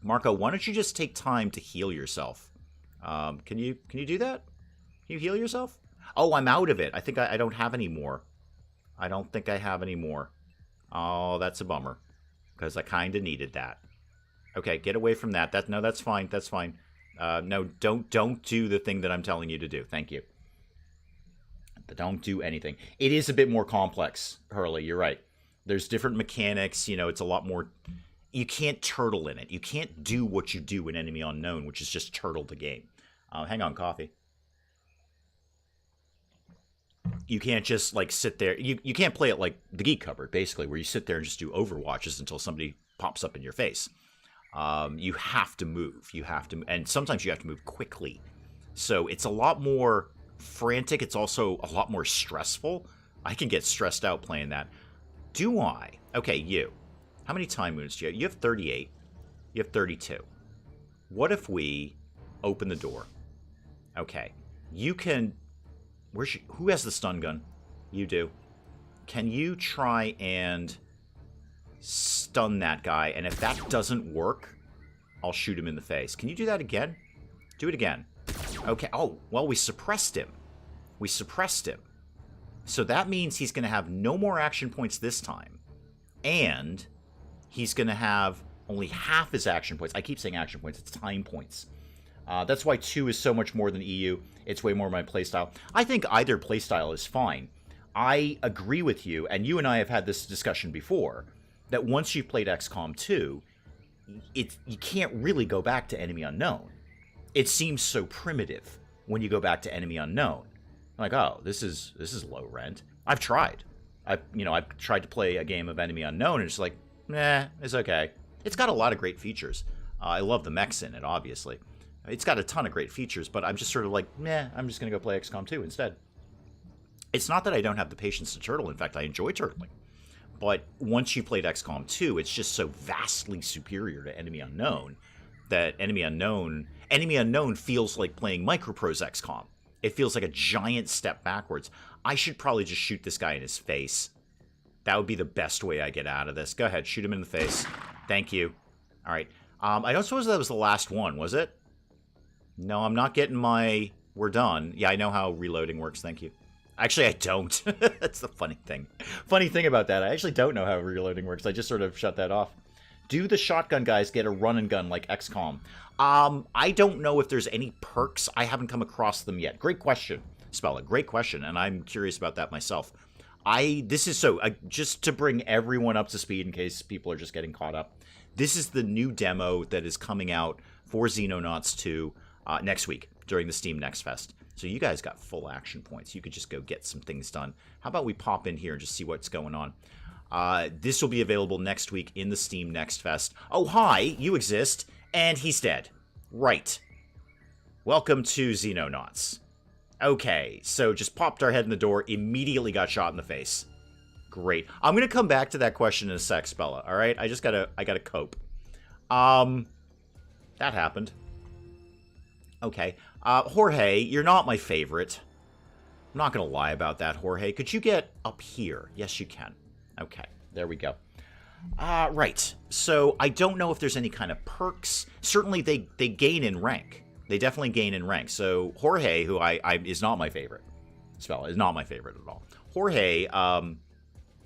Marco, why don't you just take time to heal yourself? Can you do that? Can you heal yourself? Oh, I'm out of it. I think I don't have any more. I don't think I have any more. Oh, that's a bummer. Because I kind of needed that. Okay, get away from that. No, that's fine. That's fine. No, don't do the thing that I'm telling you to do. Thank you. Don't do anything. It is a bit more complex, Hurley. You're right. There's different mechanics. You know, it's a lot more... You can't turtle in it. You can't do what you do in Enemy Unknown, which is just turtle the game. Hang on, coffee. You can't just, like, sit there. You can't play it like the Geek Cupboard, basically, where you sit there and just do overwatches until somebody pops up in your face. You have to move. You have to... And sometimes you have to move quickly. So it's a lot more frantic. It's also a lot more stressful. I can get stressed out playing that. Do I? Okay, you. How many time moons do you have? You have 38. You have 32. What if we open the door? Okay. You can... Who has the stun gun? You do. Can you try and stun that guy? And if that doesn't work, I'll shoot him in the face. Can you do that again? Do it again. Okay. Oh, well, we suppressed him. We suppressed him. So that means he's going to have no more action points this time. And he's going to have only half his action points. I keep saying action points. It's time points. That's why 2 is so much more than EU. It's way more my playstyle. I think either playstyle is fine. I agree with you, and you and I have had this discussion before, that once you've played XCOM 2, you can't really go back to Enemy Unknown. It seems so primitive when you go back to Enemy Unknown. I'm like, oh, this is low rent. I've tried. I've tried to play a game of Enemy Unknown, and it's like, nah, it's okay. It's got a lot of great features. I love the mechs in it, obviously. It's got a ton of great features, but I'm just sort of like, nah, I'm just going to go play XCOM 2 instead. It's not that I don't have the patience to turtle. In fact, I enjoy turtling. But once you played XCOM 2, it's just so vastly superior to Enemy Unknown that Enemy Unknown feels like playing Microprose XCOM. It feels like a giant step backwards. I should probably just shoot this guy in his face. That would be the best way I get out of this. Go ahead, shoot him in the face. Thank you. All right. I don't suppose that was the last one, was it? No, I'm not getting my... We're done. Yeah, I know how reloading works. Thank you. Actually, I don't. That's the funny thing. Funny thing about that, I actually don't know how reloading works. I just sort of shut that off. Do the shotgun guys get a run and gun like XCOM? I don't know if there's any perks. I haven't come across them yet. Great question, Spella. Great question, and I'm curious about that myself. Just to bring everyone up to speed in case people are just getting caught up. This is the new demo that is coming out for Xenonauts 2 next week during the Steam Next Fest. So you guys got full action points. You could just go get some things done. How about we pop in here and just see what's going on? This will be available next week in the Steam Next Fest. Oh, hi, you exist, and he's dead. Right. Welcome to Xenonauts. Okay, so just popped our head in the door, immediately got shot in the face. Great. I'm going to come back to that question in a sec, Spella, all right? I gotta cope. That happened. Okay. Jorge, you're not my favorite. I'm not going to lie about that, Jorge. Could you get up here? Yes, you can. Okay, there we go. Right. So I don't know if there's any kind of perks. Certainly they gain in rank. They definitely gain in rank. So Jorge, who I is not my favorite spell, is not my favorite at all. Jorge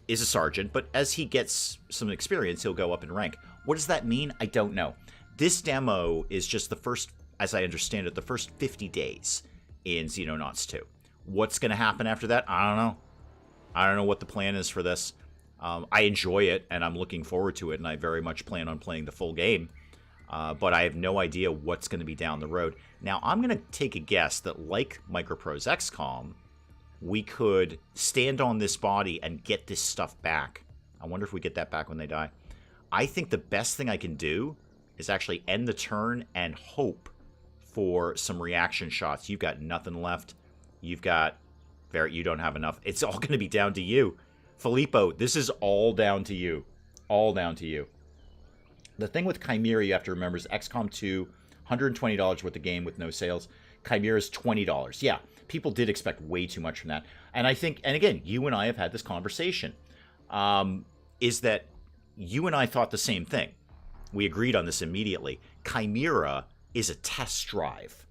is a sergeant, but as he gets some experience, he'll go up in rank. What does that mean? I don't know. This demo is just the first, as I understand it, the first 50 days in Xenonauts 2. What's going to happen after that? I don't know. I don't know what the plan is for this. I enjoy it, and I'm looking forward to it, and I very much plan on playing the full game. But I have no idea what's going to be down the road. Now, I'm going to take a guess that, like Microprose XCOM, we could stand on this body and get this stuff back. I wonder if we get that back when they die. I think the best thing I can do is actually end the turn and hope for some reaction shots. You've got nothing left. You've got... you don't have enough. It's all going to be down to you. Filippo, this is all down to you. All down to you. The thing with Chimera you have to remember is XCOM 2, $120 worth of game with no sales. Chimera's $20. Yeah, people did expect way too much from that. And I think, and again, you and I have had this conversation, is that you and I thought the same thing. We agreed on this immediately. Chimera is a test drive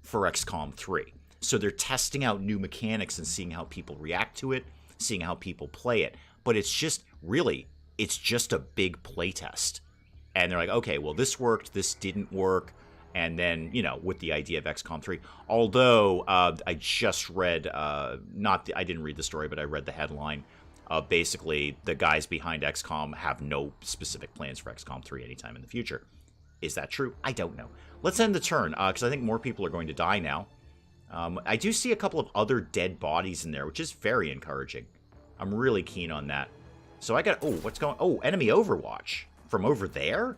for XCOM 3. So they're testing out new mechanics and seeing how people react to it, seeing how people play it. But it's just, really, it's just a big playtest. And they're like, okay, well, this worked, this didn't work. And then, you know, with the idea of XCOM 3. Although, I just read, I didn't read the story, but I read the headline. Basically, the guys behind XCOM have no specific plans for XCOM 3 anytime in the future. Is that true? I don't know. Let's end the turn, because I think more people are going to die now. I do see a couple of other dead bodies in there, which is very encouraging. I'm really keen on that. So I got... Oh, what's going... Oh, enemy overwatch. From over there?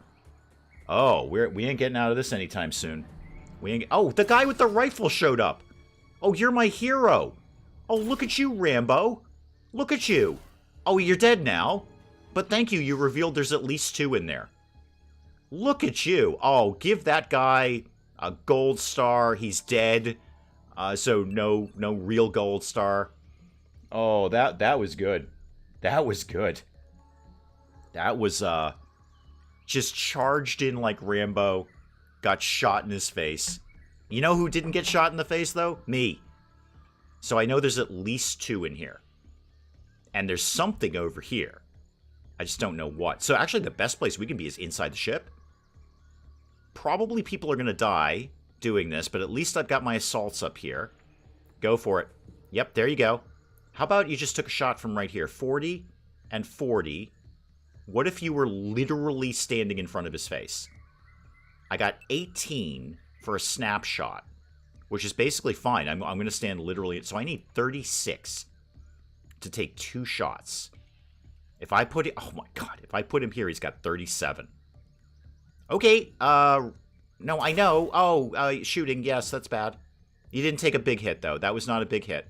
Oh, we ain't getting out of this anytime soon. We ain't... Oh, the guy with the rifle showed up. Oh, you're my hero. Oh, look at you, Rambo. Look at you. Oh, you're dead now. But thank you, you revealed there's at least 2 in there. Look at you. Oh, give that guy a gold star. He's dead. So no real gold star. Oh, that was good. That was good. That was just charged in like Rambo, got shot in his face. You know who didn't get shot in the face though? Me. So I know there's at least 2 in here. And there's something over here. I just don't know what. So actually the best place we can be is inside the ship. Probably people are going to die doing this, but at least I've got my assaults up here. Go for it. Yep, there you go. How about you just took a shot from right here? 40 and 40. What if you were literally standing in front of his face? I got 18 for a snapshot, which is basically fine. I'm going to stand literally. So I need 36 to take 2 shots. If I put it... Oh my god. If I put him here, he's got 37. Okay. No, I know. Oh, shooting. Yes, that's bad. You didn't take a big hit, though. That was not a big hit.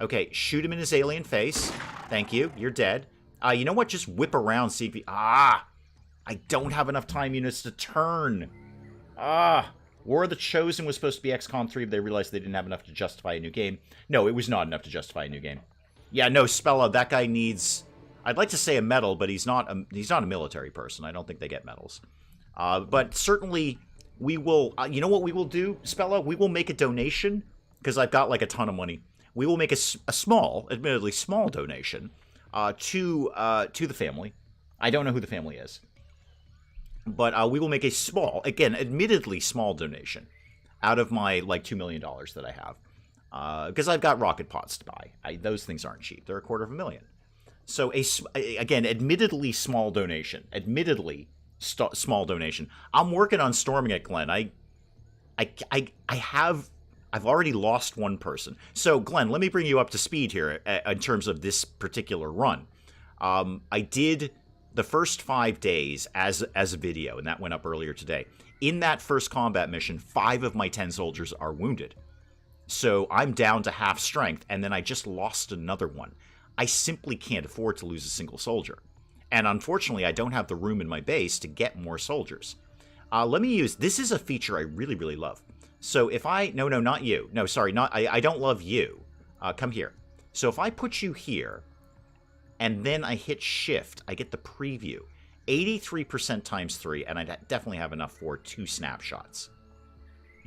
Okay, shoot him in his alien face. Thank you. You're dead. You know what? Just whip around, see if he... Ah! I don't have enough time units to turn. War of the Chosen was supposed to be XCOM 3, but they realized they didn't have enough to justify a new game. No, it was not enough to justify a new game. Yeah, no, Spella, that guy needs... I'd like to say a medal, but he's not a military person. I don't think they get medals. But certainly, we will... you know what we will do, Spella? We will make a donation, because I've got, like, a ton of money. We will make a small, admittedly small donation to the family. I don't know who the family is. But we will make a small, again, admittedly small donation out of my, like, $2 million that I have. Because I've got rocket pods to buy. Those things aren't cheap. They're $250,000. So, again, admittedly small donation. Admittedly small donation. I'm working on storming it, Glenn. I've already lost one person. So, Glenn, let me bring you up to speed here in terms of this particular run. I did the first 5 days as a video, and that went up earlier today. In that first combat mission, 5 of my 10 soldiers are wounded. So I'm down to half strength, and then I just lost another one. I simply can't afford to lose a single soldier. And unfortunately, I don't have the room in my base to get more soldiers. Let me use... This is a feature I really, really love. So if I... No, not you. No, sorry, not... I don't love you. Come here. So if I put you here, and then I hit Shift, I get the preview. 83% times 3, and I definitely have enough for 2 snapshots.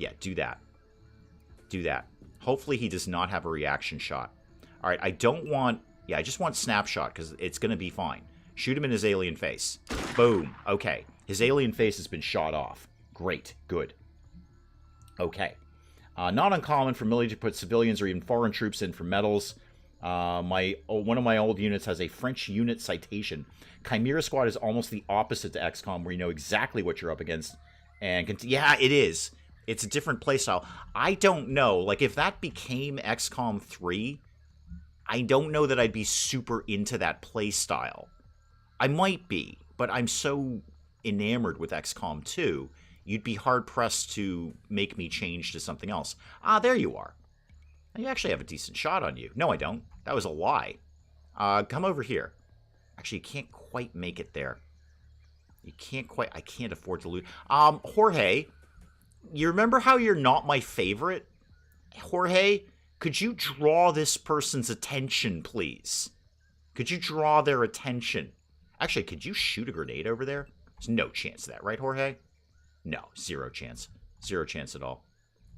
Yeah, do that. Do that. Hopefully he does not have a reaction shot. All right, I don't want... Yeah, I just want snapshot because it's going to be fine. Shoot him in his alien face. Boom. Okay. His alien face has been shot off. Great. Good. Okay. Not uncommon for military to put civilians or even foreign troops in for medals. One of my old units has a French unit citation. Chimera Squad is almost the opposite to XCOM, where you know exactly what you're up against. And yeah, it is. It's a different playstyle. I don't know. Like, if that became XCOM 3, I don't know that I'd be super into that playstyle. I might be, but I'm so enamored with XCOM 2, you'd be hard-pressed to make me change to something else. Ah, there you are. You actually have a decent shot on you. No, I don't. That was a lie. Come over here. Actually, you can't quite make it there. You can't quite... I can't afford to lose. Jorge, you remember how you're not my favorite? Jorge, could you draw this person's attention, please? Could you draw their attention? Actually, could you shoot a grenade over there? There's no chance of that, right, Jorge? No, zero chance. Zero chance at all.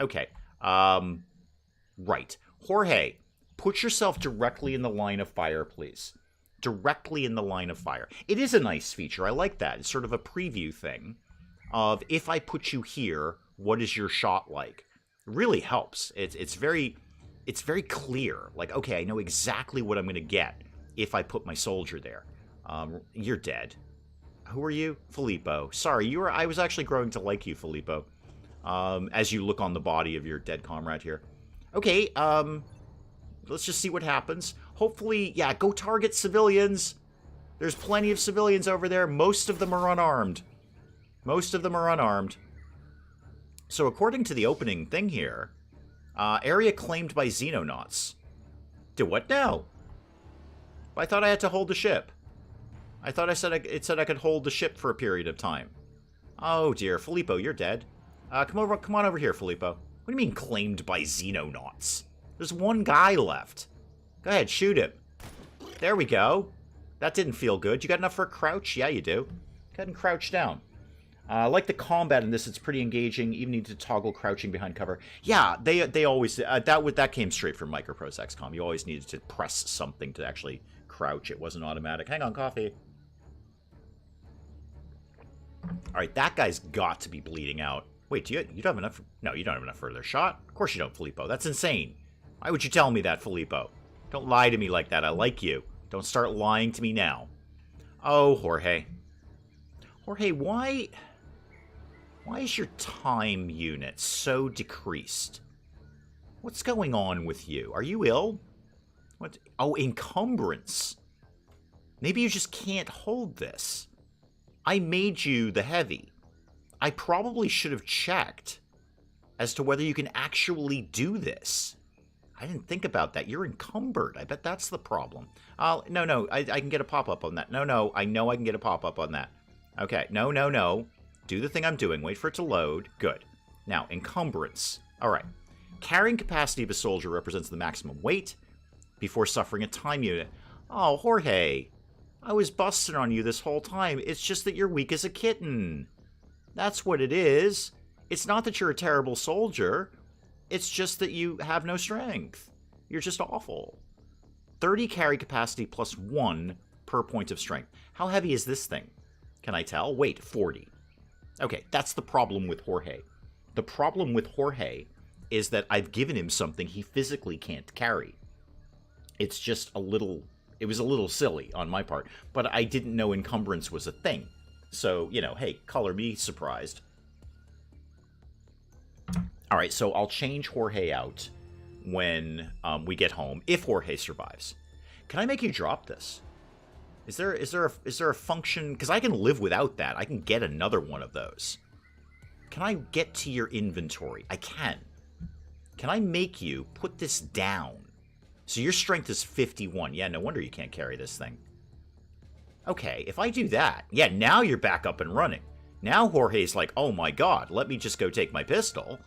Okay. Right. Jorge, put yourself directly in the line of fire, please. Directly in the line of fire. It is a nice feature. I like that. It's sort of a preview thing of, if I put you here, what is your shot like? It really helps. It's very clear. Like, okay, I know exactly what I'm going to get if I put my soldier there. You're dead. Who are you? Filippo. Sorry, I was actually growing to like you, Filippo. As you look on the body of your dead comrade here. Okay, let's just see what happens. Hopefully, yeah, go target civilians. There's plenty of civilians over there. Most of them are unarmed. Most of them are unarmed. So according to the opening thing here, area claimed by Xenonauts. Do what now? I thought I had to hold the ship. I thought it said I could hold the ship for a period of time. Oh dear, Filippo, you're dead. Come on over here, Filippo. What do you mean claimed by Xenonauts? There's one guy left. Go ahead, shoot him. There we go. That didn't feel good. You got enough for a crouch? Yeah, you do. Go ahead and crouch down. I like the combat in this. It's pretty engaging. Even need to toggle crouching behind cover. Yeah, they always... that came straight from Microprose XCOM. You always needed to press something to actually crouch. It wasn't automatic. Hang on, coffee. Alright, that guy's got to be bleeding out. Wait, you don't have enough... No, you don't have enough for their shot? Of course you don't, Filippo. That's insane. Why would you tell me that, Filippo? Don't lie to me like that. I like you. Don't start lying to me now. Oh, Jorge. Jorge, why is your time unit so decreased? What's going on with you? Are you ill? What? Oh, encumbrance. Maybe you just can't hold this. I made you the heavy. I probably should have checked as to whether you can actually do this. I didn't think about that. You're encumbered. I bet that's the problem. No, I can get a pop-up on that. No, I know I can get a pop-up on that. Okay, no. Do the thing I'm doing. Wait for it to load. Good. Now, encumbrance. All right. Carrying capacity of a soldier represents the maximum weight before suffering a time unit. Oh, Jorge. I was busting on you this whole time. It's just that you're weak as a kitten. That's what it is. It's not that you're a terrible soldier. It's just that you have no strength. You're just awful. 30 carry capacity plus 1 per point of strength. How heavy is this thing? Can I tell? Wait, 40. Okay, that's the problem with Jorge. The problem with Jorge is that I've given him something he physically can't carry. It's just a little... It was a little silly on my part, but I didn't know encumbrance was a thing. So, you know, hey, color me surprised. All right, so I'll change Jorge out when we get home, if Jorge survives. Can I make you drop this? Is there a function? Because I can live without that. I can get another one of those. Can I get to your inventory? I can. Can I make you put this down? So your strength is 51. Yeah, no wonder you can't carry this thing. Okay, if I do that, yeah, now you're back up and running. Now Jorge's like, oh my god, let me just go take my pistol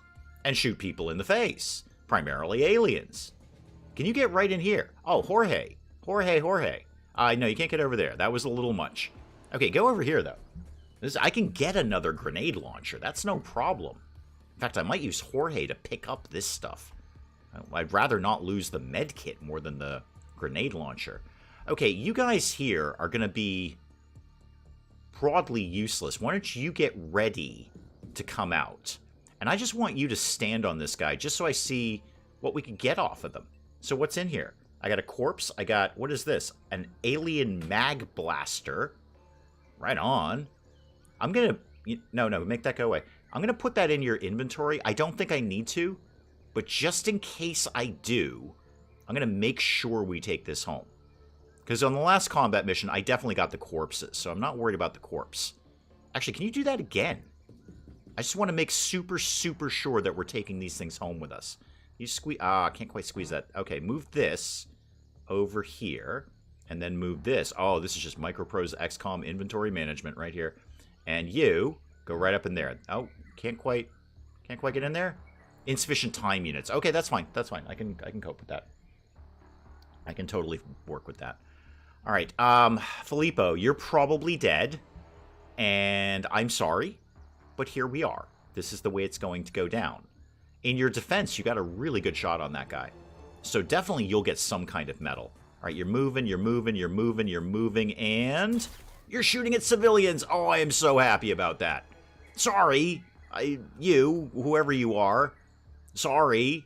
and shoot people in the face. Primarily aliens. Can you get right in here? Oh, Jorge. Jorge. No, you can't get over there. That was a little much. Okay, go over here, though. I can get another grenade launcher. That's no problem. In fact, I might use Jorge to pick up this stuff. I'd rather not lose the med kit more than the grenade launcher. Okay, you guys here are going to be broadly useless. Why don't you get ready to come out? And I just want you to stand on this guy just so I see what we can get off of them. So what's in here? I got a corpse. I got, what is this? An alien mag blaster. Right on. I'm going to, no, make that go away. I'm going to put that in your inventory. I don't think I need to, but just in case I do, I'm going to make sure we take this home. Because on the last combat mission, I definitely got the corpses, so I'm not worried about the corpse. Actually, can you do that again? I just want to make super, super sure that we're taking these things home with us. You squeeze... I can't quite squeeze that. Okay, move this over here, and then move this. Oh, this is just MicroPro's XCOM inventory management right here. And you go right up in there. Oh, can't quite get in there? Insufficient time units. Okay, that's fine. That's fine. I can cope with that. I can totally work with that. All right, Filippo, you're probably dead, and I'm sorry, but here we are. This is the way it's going to go down. In your defense, you got a really good shot on that guy, so definitely you'll get some kind of medal. All right, you're moving, and you're shooting at civilians. Oh, I am so happy about that. Sorry, you, whoever you are, sorry.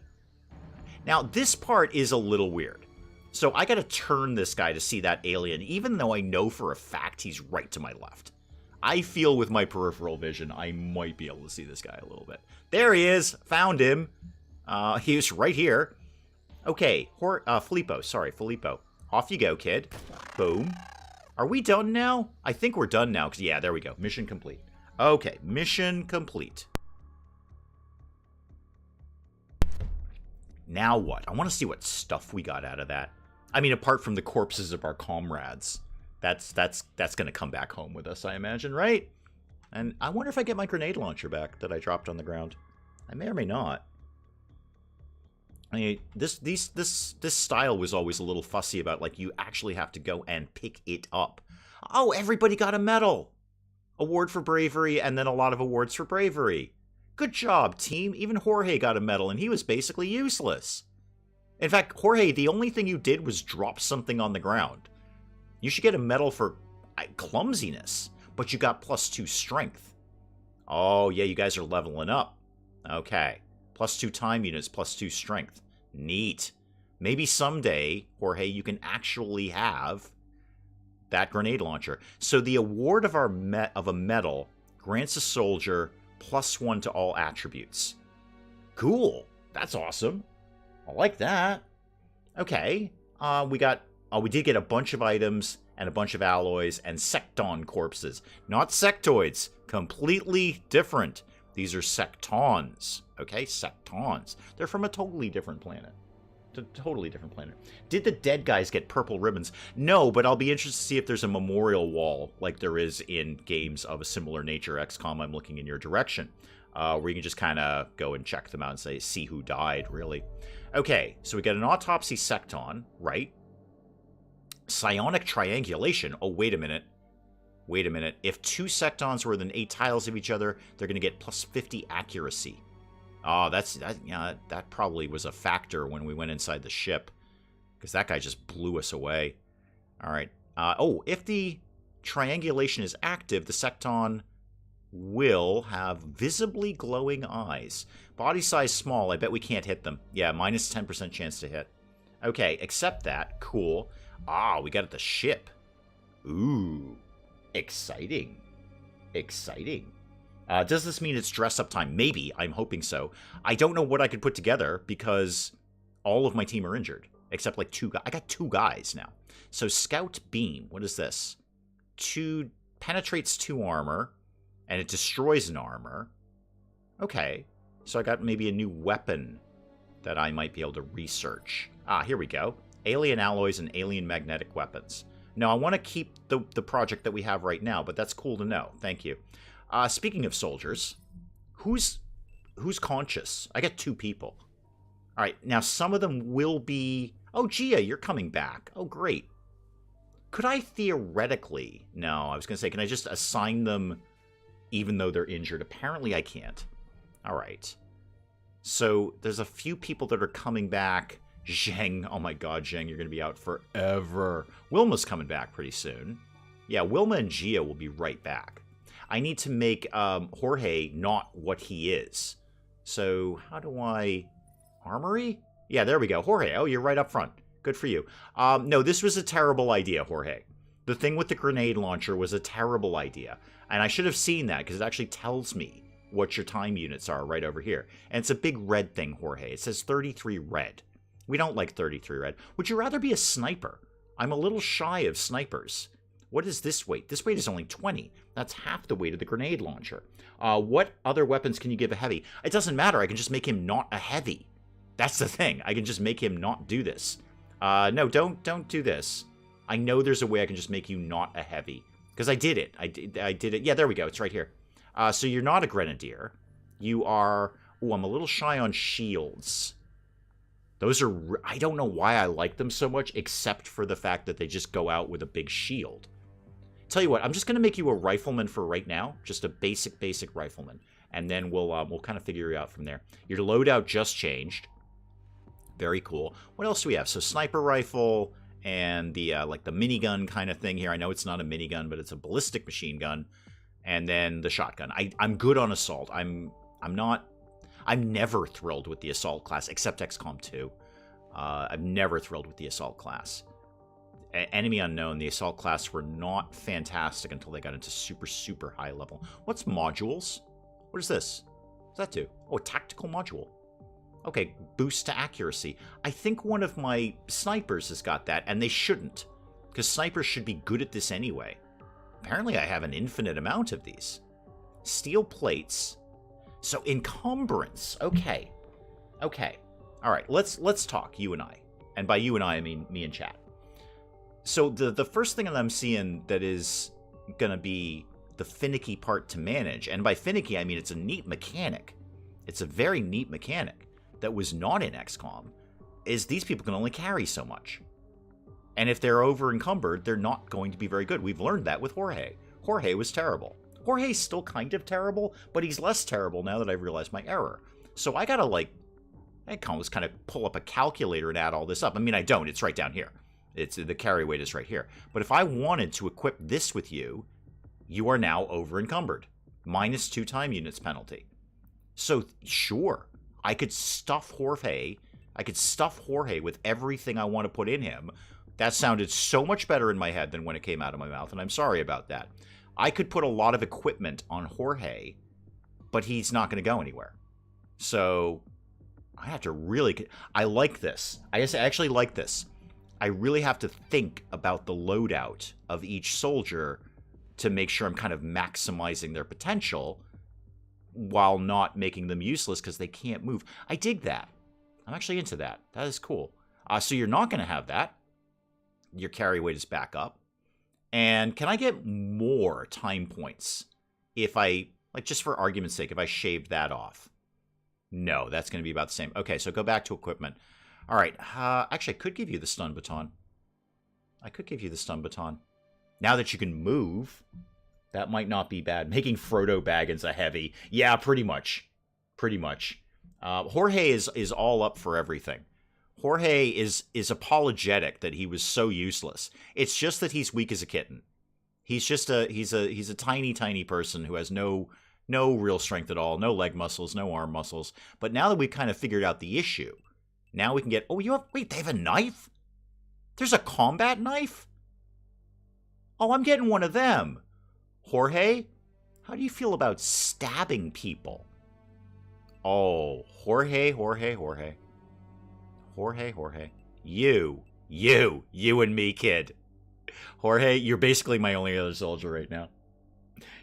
Now, this part is a little weird. So I gotta turn this guy to see that alien, even though I know for a fact he's right to my left. I feel with my peripheral vision, I might be able to see this guy a little bit. There he is! Found him! He was right here. Okay, Filippo. Off you go, kid. Boom. Are we done now? I think we're done now, because yeah, there we go. Mission complete. Okay, mission complete. Now what? I want to see what stuff we got out of that. I mean, apart from the corpses of our comrades. That's going to come back home with us, I imagine, right? And I wonder if I get my grenade launcher back that I dropped on the ground. I may or may not. I mean, this style was always a little fussy about, like, you actually have to go and pick it up. Oh, everybody got a medal! Award for bravery, and then a lot of awards for bravery. Good job, team. Even Jorge got a medal, and he was basically useless. In fact, Jorge, the only thing you did was drop something on the ground. You should get a medal for clumsiness, but you got +2 strength. Oh, yeah, you guys are leveling up. Okay. +2 time units, +2 strength. Neat. Maybe someday, Jorge, you can actually have that grenade launcher. So the award of a medal grants a soldier +1 to all attributes. Cool. That's awesome. I like that. Okay. We did get a bunch of items and a bunch of alloys and secton corpses. Not sectoids. Completely different. These are sectons. Okay? Sectons. They're from a totally different planet. Did the dead guys get purple ribbons? No, but I'll be interested to see if there's a memorial wall like there is in games of a similar nature. XCOM, I'm looking in your direction. Where you can just kind of go and check them out and say, see who died, really. Okay, so we got an autopsy secton, right? Psionic triangulation. Oh, wait a minute. If 2 sectons were within 8 tiles of each other, they're going to get +50 accuracy. Oh, that probably was a factor when we went inside the ship, because that guy just blew us away. All right. If the triangulation is active, the secton will have visibly glowing eyes. Body size small. I bet we can't hit them. Yeah, -10% chance to hit. Okay, accept that. Cool. Ah, we got at the ship. Ooh. Exciting. Does this mean it's dress-up time? Maybe. I'm hoping so. I don't know what I could put together because all of my team are injured. Except, like, 2 guys. I got 2 guys now. So, Scout Beam. What is this? Penetrates 2 armor, and it destroys an armor. Okay. So I got maybe a new weapon that I might be able to research. Ah, here we go. Alien alloys and alien magnetic weapons. No, I want to keep the project that we have right now, but that's cool to know. Thank you. Speaking of soldiers, who's conscious? I got 2 people. All right, now some of them will be... Oh, Gia, you're coming back. Oh, great. Could I theoretically... No, I was going to say, can I just assign them even though they're injured? Apparently I can't. All right. So there's a few people that are coming back. Zheng, oh my god, Zheng, you're going to be out forever. Wilma's coming back pretty soon. Yeah, Wilma and Gia will be right back. I need to make Jorge not what he is. So how do I... Armory? Yeah, there we go. Jorge, oh, you're right up front. Good for you. No, this was a terrible idea, Jorge. The thing with the grenade launcher was a terrible idea. And I should have seen that, because it actually tells me what your time units are right over here. And it's a big red thing, Jorge. It says 33 red. We don't like 33 red. Would you rather be a sniper? I'm a little shy of snipers. What is this weight? This weight is only 20. That's half the weight of the grenade launcher. What other weapons can you give a heavy? It doesn't matter. I can just make him not a heavy. That's the thing. I can just make him not do this. No, don't do this. I know there's a way I can just make you not a heavy. Because I did it. I did it. Yeah, there we go. It's right here. So you're not a grenadier. You are... Oh, I'm a little shy on shields. Those are... I don't know why I like them so much, except for the fact that they just go out with a big shield. Tell you what, I'm just going to make you a rifleman for right now. Just a basic rifleman. And then we'll kind of figure you out from there. Your loadout just changed. Very cool. What else do we have? So sniper rifle and the like the minigun kind of thing here. I know it's not a minigun, but it's a ballistic machine gun. And then the shotgun. I'm good on assault. I'm never thrilled with the assault class, except XCOM 2. I'm never thrilled with the assault class. Enemy Unknown, the assault class were not fantastic until they got into super high level. What's modules? What is this? What's that do? Oh, a tactical module. Okay, boost to accuracy. I think one of my snipers has got that, and they shouldn't. Because snipers should be good at this anyway. Apparently I have an infinite amount of these. Steel plates. So encumbrance. Okay. Okay. All right, let's talk, you and I. And by you and I mean me and chat. So the first thing that I'm seeing that is going to be the finicky part to manage, and by finicky I mean it's a neat mechanic. It's a very neat mechanic that was not in XCOM, is these people can only carry so much. And if they're over encumbered, they're not going to be very good. We've learned that with Jorge. Jorge was terrible. Jorge's still kind of terrible, but he's less terrible now that I've realized my error. So I gotta I can almost kind of pull up a calculator and add all this up. I mean, I don't. It's right down here. It's the carry weight is right here. But if I wanted to equip this with you, you are now over encumbered. -2 time units penalty. So sure, I could stuff Jorge. I could stuff Jorge with everything I want to put in him. That sounded so much better in my head than when it came out of my mouth, and I'm sorry about that. I could put a lot of equipment on Jorge, but he's not going to go anywhere. So I have to really... I like this. I actually like this. I really have to think about the loadout of each soldier to make sure I'm kind of maximizing their potential while not making them useless because they can't move. I dig that. I'm actually into that. That is cool. So you're not going to have that. Your carry weight is back up. And can I get more time points if I, just for argument's sake, if I shaved that off? No, that's going to be about the same. Okay, so go back to equipment. All right. Actually, I could give you the stun baton. Now that you can move, that might not be bad. Making Frodo Baggins a heavy. Yeah, pretty much. Jorge is all up for everything. Jorge is apologetic that he was so useless. It's just that he's weak as a kitten. He's a tiny person who has no real strength at all, no leg muscles, no arm muscles. But now that we've kind of figured out the issue, now we can get... Oh, wait, they have a knife? There's a combat knife? Oh, I'm getting one of them. Jorge, how do you feel about stabbing people? Oh, Jorge. You and me, kid. Jorge, you're basically my only other soldier right now.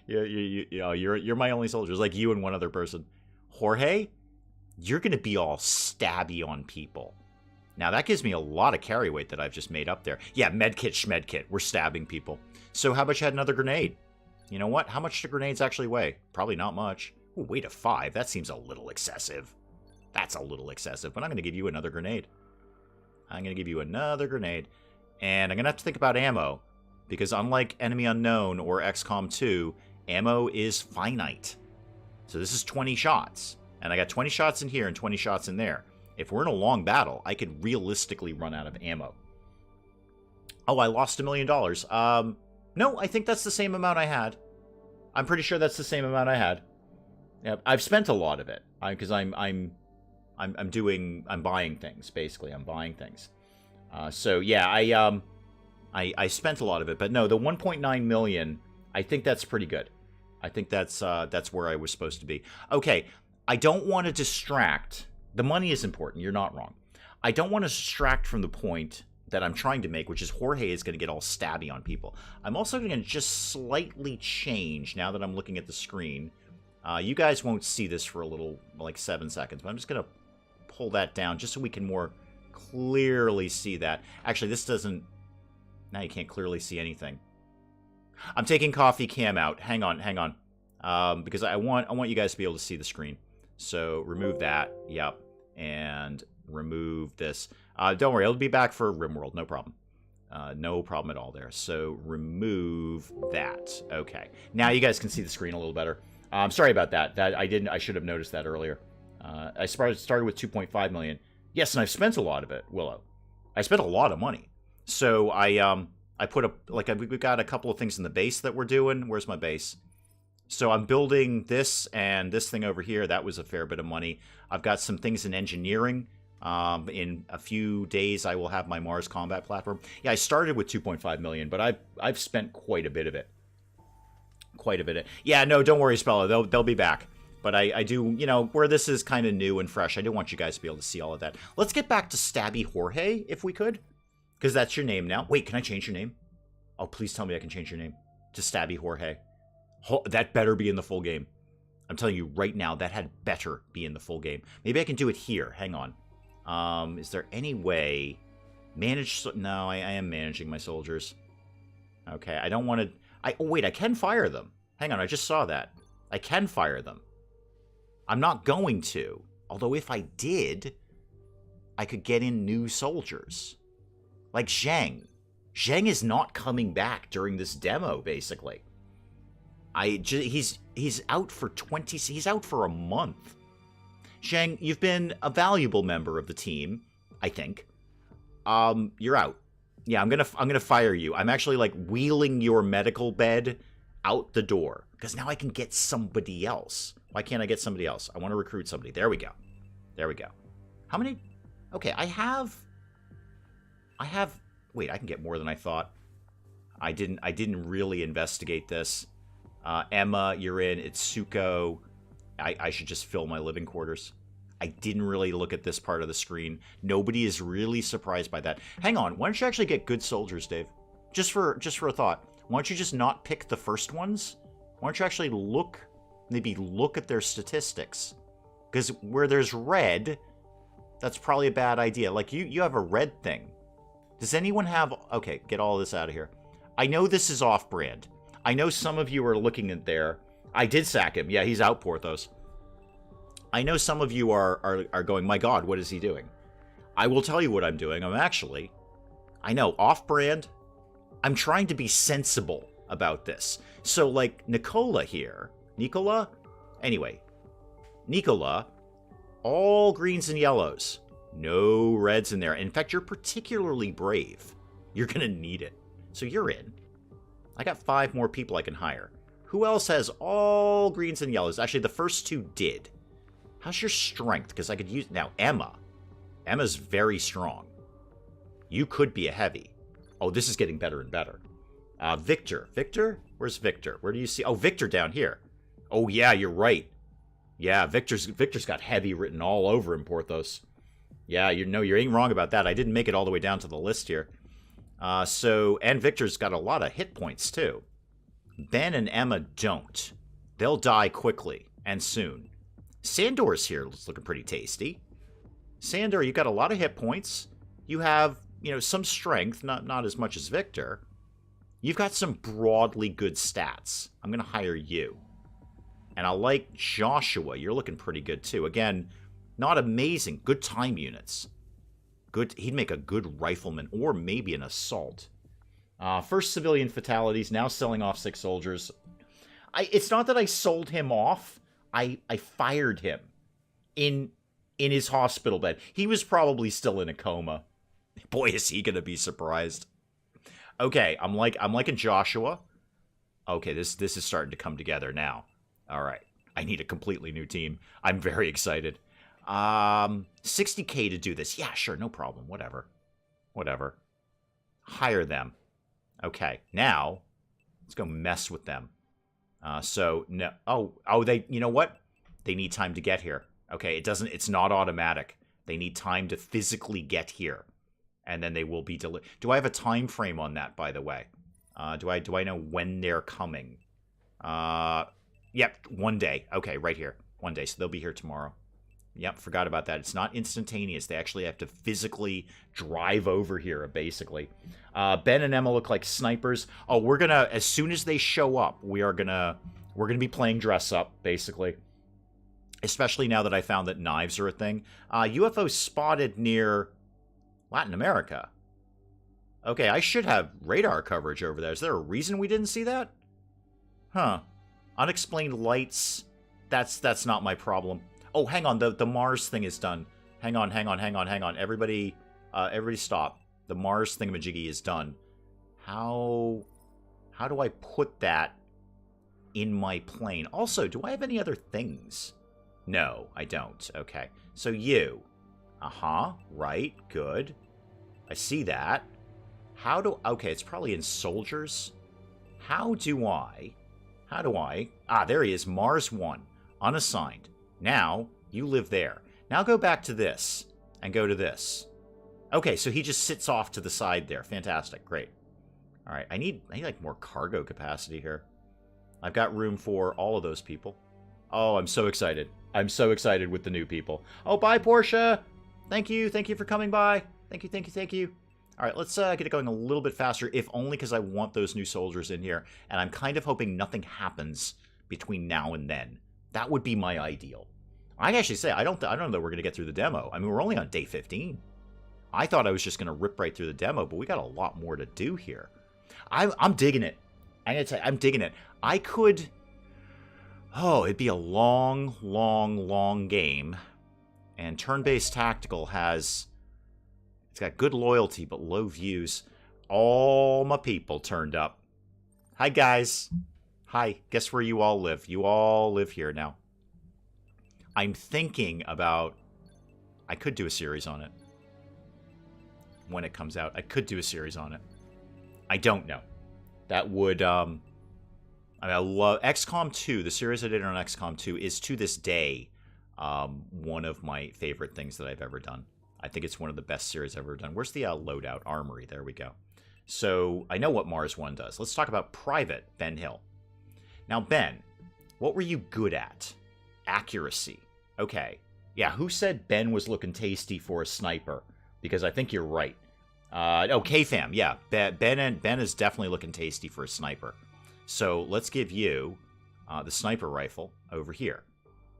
You're my only soldier. It's like you and one other person. Jorge, you're going to be all stabby on people. Now, that gives me a lot of carry weight that I've just made up there. Yeah, medkit, schmedkit. We're stabbing people. So how about you had another grenade? You know what? How much do grenades actually weigh? Probably not much. Ooh, weight of 5. That seems a little excessive. That's a little excessive, but I'm going to give you another grenade. And I'm going to have to think about ammo, because unlike Enemy Unknown or XCOM 2, ammo is finite. So this is 20 shots, and And I got 20 shots in here and 20 shots in there. If we're in a long battle, I could realistically run out of ammo. Oh, I lost $1 million. No, I think that's the same amount I had. I'm pretty sure that's the same amount I had. Yeah, I've spent a lot of it because I'm buying things basically. I'm buying things. So yeah, I spent a lot of it, but no, the 1.9 million. I think that's pretty good. I think that's where I was supposed to be. Okay, I don't want to distract. The money is important. You're not wrong. I don't want to distract from the point that I'm trying to make, which is Jorge is going to get all stabby on people. I'm also going to just slightly change now that I'm looking at the screen. You guys won't see this for a little, like 7 seconds, but I'm just going to pull that down just so we can more clearly see that. Actually, this doesn't... Now you can't clearly see anything. I'm taking CoffeeCam out. Hang on. Because I want you guys to be able to see the screen. So remove that. Yep. And remove this. Don't worry, it'll be back for RimWorld. No problem. No problem at all there. So remove that. Okay. Now you guys can see the screen a little better. I'm sorry about that. I should have noticed that earlier. I started with 2.5 million. Yes, and I've spent a lot of it, Willow. I spent a lot of money. So I put we've got a couple of things in the base that we're doing. Where's my base? So I'm building this and this thing over here. That was a fair bit of money. I've got some things in engineering. In a few days, I will have my Mars combat platform. Yeah, I started with 2.5 million, but I've spent quite a bit of it. Yeah, no, don't worry, Spella. They'll be back. But I do, where this is kind of new and fresh, I do want you guys to be able to see all of that. Let's get back to Stabby Jorge, if we could. Because that's your name now. Wait, can I change your name? Oh, please tell me I can change your name to Stabby Jorge. That better be in the full game. I'm telling you right now, that had better be in the full game. Maybe I can do it here. Hang on. Is there any way... Manage... No, I am managing my soldiers. Okay, I don't want to... Oh, wait, I can fire them. Hang on, I just saw that. I can fire them. I'm not going to. Although if I did, I could get in new soldiers. Like Zheng. Zheng is not coming back during this demo, basically. He's out for 20... He's out for a month. Zheng, you've been a valuable member of the team, I think. You're out. Yeah, I'm gonna fire you. I'm actually like wheeling your medical bed out the door because now I can get somebody else. Why can't I get somebody else? I want to recruit somebody. There we go. There we go. How many? Okay, I have. Wait, I can get more than I thought. I didn't really investigate this. Emma, you're in. Itsuko. I should just fill my living quarters. I didn't really look at this part of the screen. Nobody is really surprised by that. Hang on, why don't you actually get good soldiers, Dave? Just for a thought. Why don't you just not pick the first ones? Why don't you actually maybe look at their statistics? Because where there's red, that's probably a bad idea. Like, you have a red thing. Does anyone have... Okay, get all this out of here. I know this is off-brand. I know some of you are looking at there. I did sack him. Yeah, he's out, Porthos. I know some of you are going, my God, what is he doing? I will tell you what I'm doing. I know, off-brand. I'm trying to be sensible about this. So, like, Nicola, all greens and yellows. No reds in there. In fact, you're particularly brave. You're going to need it. So you're in. I got 5 more people I can hire. Who else has all greens and yellows? Actually, the first 2 did. How's your strength? Because I could use... Now, Emma. Emma's very strong. You could be a heavy. Oh, this is getting better and better. Victor. Victor? Where's Victor? Where do you see... Oh, Victor down here. Oh, yeah, you're right. Yeah, Victor's got heavy written all over him, Porthos. Yeah, you ain't wrong about that. I didn't make it all the way down to the list here. And Victor's got a lot of hit points, too. Ben and Emma don't. They'll die quickly and soon. Sandor's here. It's looking pretty tasty. Sandor, you got a lot of hit points. You have, some strength, not as much as Victor. You've got some broadly good stats. I'm going to hire you. And I like Joshua. You're looking pretty good, too. Again, not amazing. Good time units. Good. He'd make a good rifleman or maybe an assault. First civilian fatalities. Now selling off 6 soldiers. It's not that I sold him off. I fired him. in his hospital bed. He was probably still in a coma. Boy, is he gonna be surprised. Okay, I'm liking Joshua. Okay, this is starting to come together now. All right, I need a completely new team. I'm very excited. 60K to do this. Yeah, sure, no problem. Whatever. Hire them. Okay, now let's go mess with them. So no. Oh, they. You know what? They need time to get here. Okay, it's not automatic. They need time to physically get here, and then they will be delivered. Do I have a time frame on that? By the way, do I know when they're coming? Yep, 1 day. Okay, right here, 1 day. So they'll be here tomorrow. Yep, forgot about that. It's not instantaneous. They actually have to physically drive over here, basically. Ben and Emma look like snipers. Oh, we're gonna, as soon as they show up, we're gonna be playing dress up, basically. Especially now that I found that knives are a thing. UFO spotted near Latin America. Okay, I should have radar coverage over there. Is there a reason we didn't see that? Huh. Unexplained lights. That's not my problem. Oh, hang on. The Mars thing is done. Hang on. Everybody stop. The Mars thingamajiggy is done. How do I put that in my plane? Also, do I have any other things? No, I don't. Okay. So you. Right. Good. I see that. Okay, it's probably in soldiers. How do I? There he is. Mars 1. Unassigned. Now, you live there. Now go back to this, and go to this. Okay, so he just sits off to the side there. Fantastic, great. All right, I need like more cargo capacity here. I've got room for all of those people. Oh, I'm so excited. I'm so excited with the new people. Oh, bye, Portia. Thank you for coming by. Thank you. All right, let's get it going a little bit faster, if only because I want those new soldiers in here, and I'm kind of hoping nothing happens between now and then. That would be my ideal. I'd actually say I don't know that we're going to get through the demo. I mean, we're only on day 15. I thought I was just going to rip right through the demo, but we got a lot more to do here. I'm digging it. I'm going to tell you, I'm digging it. I could... Oh, it'd be a long game. And turn-based tactical has... It's got good loyalty, but low views. All my people turned up. Hi, guys. Hi, guess where you all live? You all live here now. I'm thinking about... I could do a series on it. When it comes out, I could do a series on it. I don't know. That would... I love... XCOM 2, the series I did on XCOM 2, is to this day one of my favorite things that I've ever done. I think it's one of the best series I've ever done. Where's the loadout? Armory. There we go. So, I know what Mars 1 does. Let's talk about Private Ben Hill. Now, Ben, what were you good at? Accuracy. Okay. Yeah, who said Ben was looking tasty for a sniper? Because I think you're right. KFam, yeah. Ben is definitely looking tasty for a sniper. So let's give you the sniper rifle over here.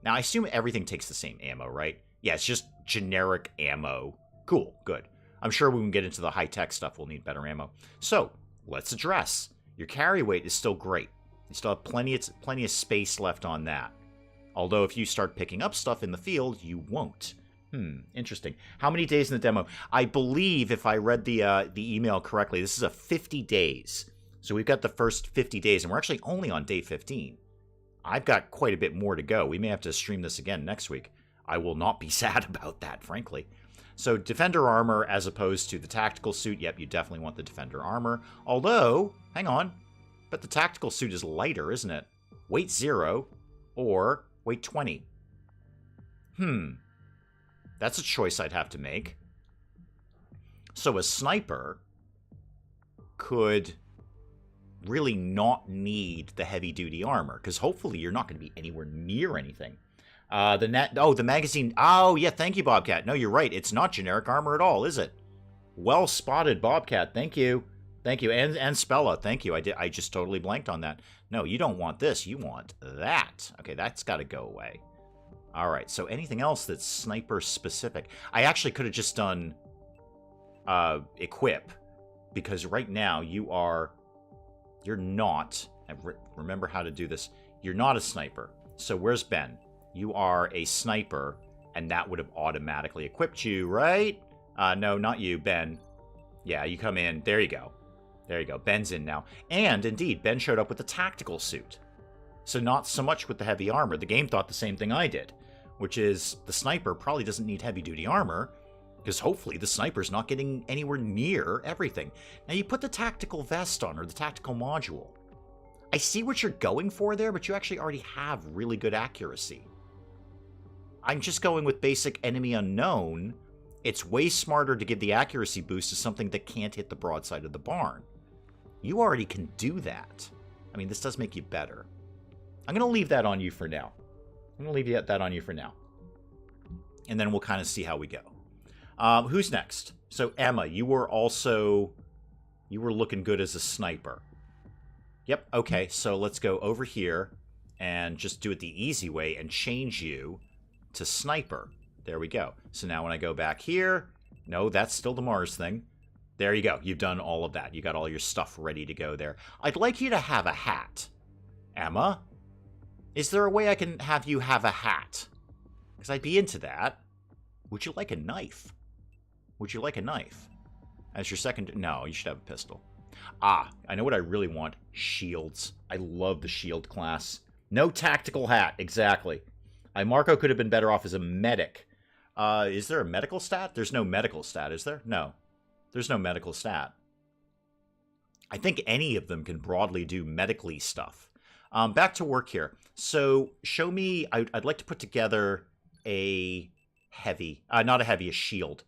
Now, I assume everything takes the same ammo, right? Yeah, it's just generic ammo. Cool, good. I'm sure when we get into the high-tech stuff, we'll need better ammo. So, let's address. Your carry weight is still great. You still have plenty of space left on that. Although if you start picking up stuff in the field, you won't. Interesting. How many days in the demo? I believe, if I read the email correctly, this is a 50 days. So we've got the first 50 days, and we're actually only on day 15. I've got quite a bit more to go. We may have to stream this again next week. I will not be sad about that, frankly. So Defender armor as opposed to the tactical suit. Yep, you definitely want the Defender armor. Although, hang on, but the tactical suit is lighter, isn't it? Weight 0 or weight 20. That's a choice I'd have to make. So a sniper could really not need the heavy-duty armor, because hopefully you're not going to be anywhere near anything. The magazine. Oh, yeah, thank you, Bobcat. No, you're right. It's not generic armor at all, is it? Well spotted, Bobcat. Thank you. Thank you. And Spella, thank you. I just totally blanked on that. No, you don't want this. You want that. Okay, that's got to go away. All right, so anything else that's sniper-specific? I actually could have just done equip, because right now you're not... Remember how to do this. You're not a sniper. So where's Ben? You are a sniper and that would have automatically equipped you, right? No, not you, Ben. Yeah, you come in. There you go. There you go. Ben's in now. And indeed, Ben showed up with the tactical suit. So not so much with the heavy armor. The game thought the same thing I did, which is the sniper probably doesn't need heavy-duty armor, because hopefully the sniper's not getting anywhere near everything. Now you put the tactical vest on, or the tactical module. I see what you're going for there, but you actually already have really good accuracy. I'm just going with basic enemy unknown. It's way smarter to give the accuracy boost to something that can't hit the broadside of the barn. You already can do that. I mean, this does make you better. I'm going to leave that on you for now. I'm going to leave that on you for now. And then we'll kind of see how we go. Who's next? So, Emma, you were looking good as a sniper. Yep, okay, so let's go over here and just do it the easy way and change you to sniper. There we go. So now when I go back here, no, that's still the Mars thing. There you go. You've done all of that. You got all your stuff ready to go there. I'd like you to have a hat. Emma, is there a way I can have you have a hat? Because I'd be into that. Would you like a knife? Would you like a knife? As your second... No, you should have a pistol. Ah, I know what I really want. Shields. I love the shield class. No tactical hat. Exactly. Marco could have been better off as a medic. Is there a medical stat? There's no medical stat, is there? No. There's no medical stat. I think any of them can broadly do medically stuff. Back to work here. So, show me... I'd like to put together a heavy... not a heavy, a shield.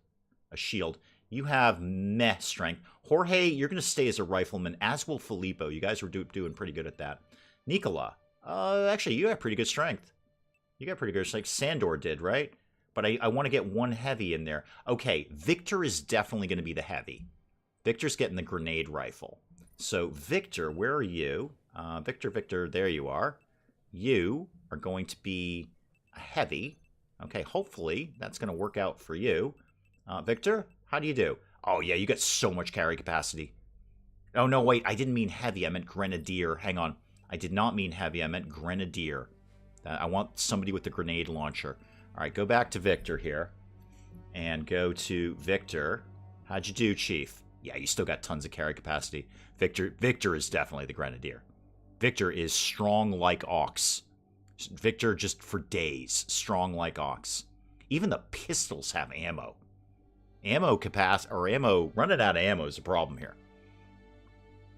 A shield. You have meh strength. Jorge, you're going to stay as a rifleman, as will Filippo. You guys were doing pretty good at that. Nicola, actually, you have pretty good strength. You got pretty good strength. Sandor did, right? But I want to get one heavy in there. Okay, Victor is definitely going to be the heavy. Victor's getting the grenade rifle. So, Victor, where are you? Victor, there you are. You are going to be a heavy. Okay, hopefully that's going to work out for you. Victor, how do you do? Oh, yeah, you got so much carry capacity. Oh, no, wait, I didn't mean heavy. I meant grenadier. Hang on. I did not mean heavy. I meant grenadier. I want somebody with the grenade launcher. All right, go back to Victor here. And go to Victor. How'd you do, Chief? Yeah, you still got tons of carry capacity. Victor is definitely the grenadier. Victor is strong like ox. Victor just for days. Strong like ox. Even the pistols have ammo. Ammo capacity, or ammo, running out of ammo is a problem here.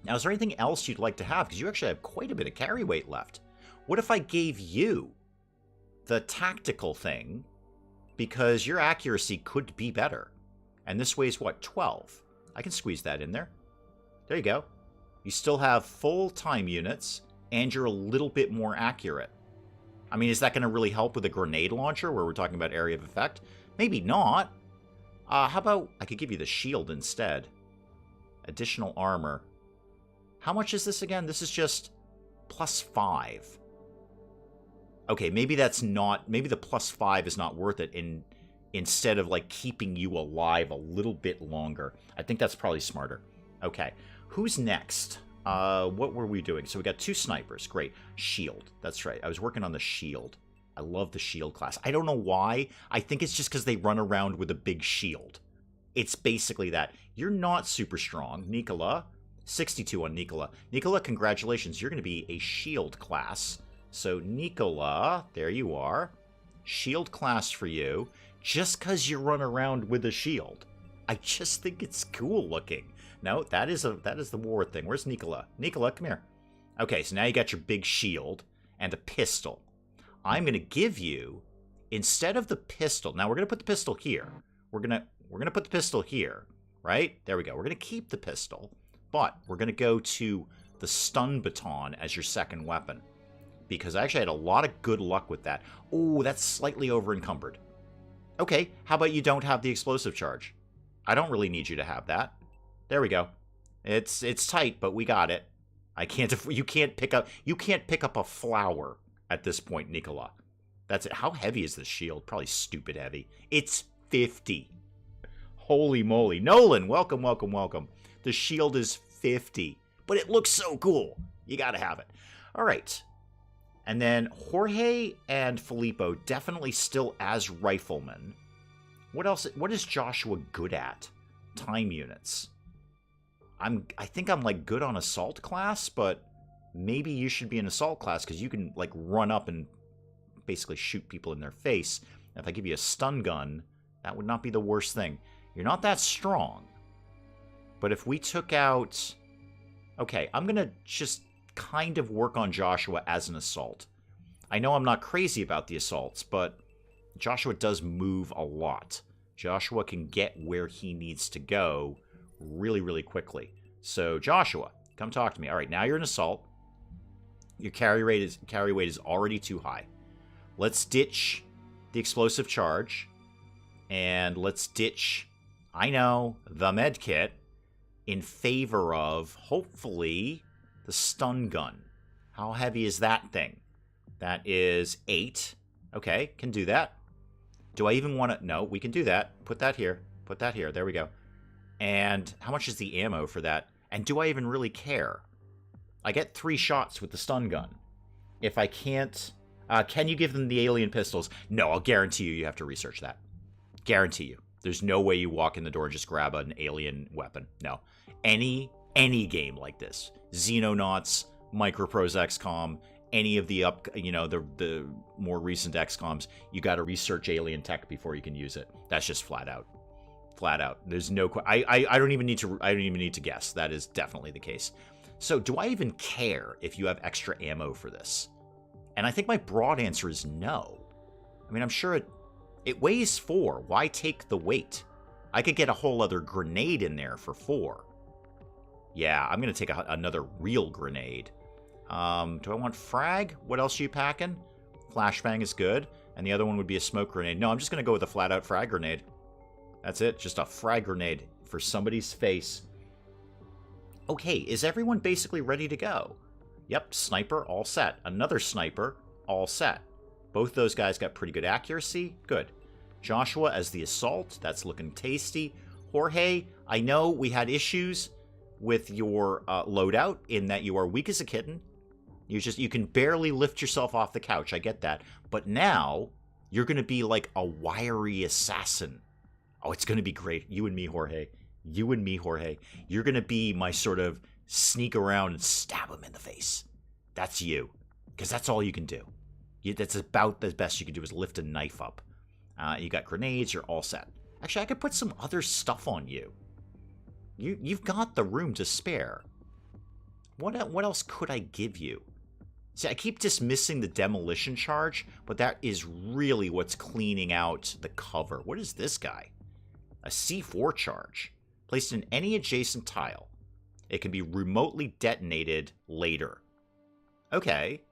Now, is there anything else you'd like to have? Because you actually have quite a bit of carry weight left. What if I gave you the tactical thing, because your accuracy could be better? And this weighs, what, 12? I can squeeze that in there. There you go. You still have full time units, and you're a little bit more accurate. I mean, is that going to really help with a grenade launcher, where we're talking about area of effect? Maybe not. How about I could give you the shield instead? Additional armor. How much is this again? This is just +5. Okay, maybe that's not... Maybe the +5 is not worth it instead of, like, keeping you alive a little bit longer. I think that's probably smarter. Okay, who's next? What were we doing? So we got 2 snipers. Great. Shield. That's right. I was working on the shield. I love the shield class. I don't know why. I think it's just because they run around with a big shield. It's basically that. You're not super strong. Nicola, 62 on Nicola. Nicola, congratulations. You're going to be a shield class. So, Nicola, there you are. Shield class for you. Just because you run around with a shield. I just think it's cool looking. No, that is the war thing. Where's Nicola? Nicola, come here. Okay, so now you got your big shield and a pistol. I'm going to give you, instead of the pistol, now we're going to put the pistol here. We're going to put the pistol here, right? There we go. We're going to keep the pistol, but we're going to go to the stun baton as your second weapon, because I actually had a lot of good luck with that. Oh, that's slightly over encumbered. Okay, how about you don't have the explosive charge? I don't really need you to have that. There we go. It's tight, but we got it. You can't pick up a flower at this point, Nicola. That's it. How heavy is this shield? Probably stupid heavy. It's 50. Holy moly. Nolan, welcome, welcome, welcome. The shield is 50, but it looks so cool. You gotta have it. All right. And then Jorge and Filippo definitely still as riflemen. What else? What is Joshua good at? Time units. I think I'm like good on assault class, but maybe you should be an assault class because you can like run up and basically shoot people in their face. If I give you a stun gun, that would not be the worst thing. You're not that strong. But if we took out... Okay, I'm going to just kind of work on Joshua as an assault. I know I'm not crazy about the assaults, but Joshua does move a lot. Joshua can get where he needs to go really, really quickly. So, Joshua, come talk to me. All right, now you're an assault. Your carry weight is already too high. Let's ditch the explosive charge. And let's ditch, I know, the med kit in favor of, hopefully, the stun gun. How heavy is that thing? That is 8. Okay, can do that. Do I even want to... No, we can do that. Put that here. Put that here. There we go. And how much is the ammo for that? And do I even really care? I get 3 shots with the stun gun. If I can't... can you give them the alien pistols? No, I'll guarantee you have to research that. Guarantee you. There's no way you walk in the door and just grab an alien weapon. No. Any game like this. Xenonauts, Microprose XCOM, any of the the more recent XCOMs, you got to research alien tech before you can use it. That's just flat out. Flat out. There's no I don't even need to guess. That is definitely the case. So, do I even care if you have extra ammo for this? And I think my broad answer is no. I mean, I'm sure it weighs 4. Why take the weight? I could get a whole other grenade in there for 4. Yeah, I'm going to take another real grenade. Do I want frag? What else are you packing? Flashbang is good. And the other one would be a smoke grenade. No, I'm just going to go with a flat-out frag grenade. That's it. Just a frag grenade for somebody's face. Okay, is everyone basically ready to go? Yep, sniper, all set. Another sniper, all set. Both those guys got pretty good accuracy. Good. Joshua as the assault. That's looking tasty. Jorge, I know we had issues with your loadout in that you are weak as a kitten. You can barely lift yourself off the couch. I get that. But now you're going to be like a wiry assassin. Oh, it's going to be great. You and me, Jorge. You and me, Jorge. You're going to be my sort of sneak around and stab him in the face. That's you. Because that's all you can do. That's about the best you can do is lift a knife up. You got grenades. You're all set. Actually, I could put some other stuff on you. You've got the room to spare. What else could I give you? See, I keep dismissing the demolition charge, but that is really what's cleaning out the cover. What is this guy? A C4 charge. Placed in any adjacent tile. It can be remotely detonated later. Okay.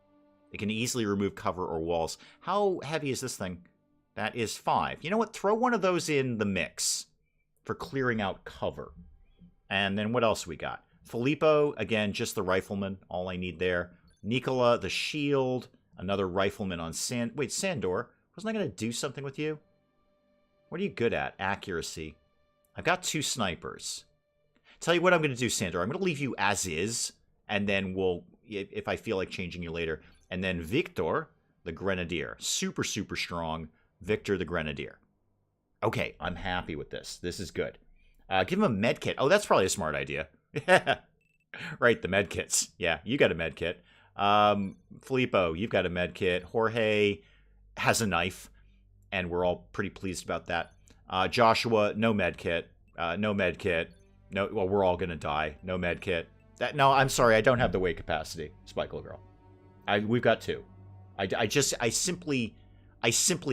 It can easily remove cover or walls. How heavy is this thing? That is 5. You know what? Throw one of those in the mix for clearing out cover. And then what else we got? Filippo, again, just the rifleman. All I need there. Nicola, the shield. Another rifleman on Sand... Wait, Sandor. Wasn't I going to do something with you? What are you good at? Accuracy. I've got 2 snipers. Tell you what I'm going to do, Sandor. I'm going to leave you as is. And then we'll... If I feel like changing you later. And then Victor, the grenadier. Super, super strong. Victor, the grenadier. Okay, I'm happy with this. This is good. Give him a med kit. Oh, that's probably a smart idea. Right, the med kits. Yeah, you got a med kit. Filippo, you've got a med kit. Jorge has a knife, and we're all pretty pleased about that. Joshua, no med kit. No med kit. No, well, we're all gonna die. No med kit. No, I'm sorry, I don't have the weight capacity. Spike Little Girl. We've got 2. I simply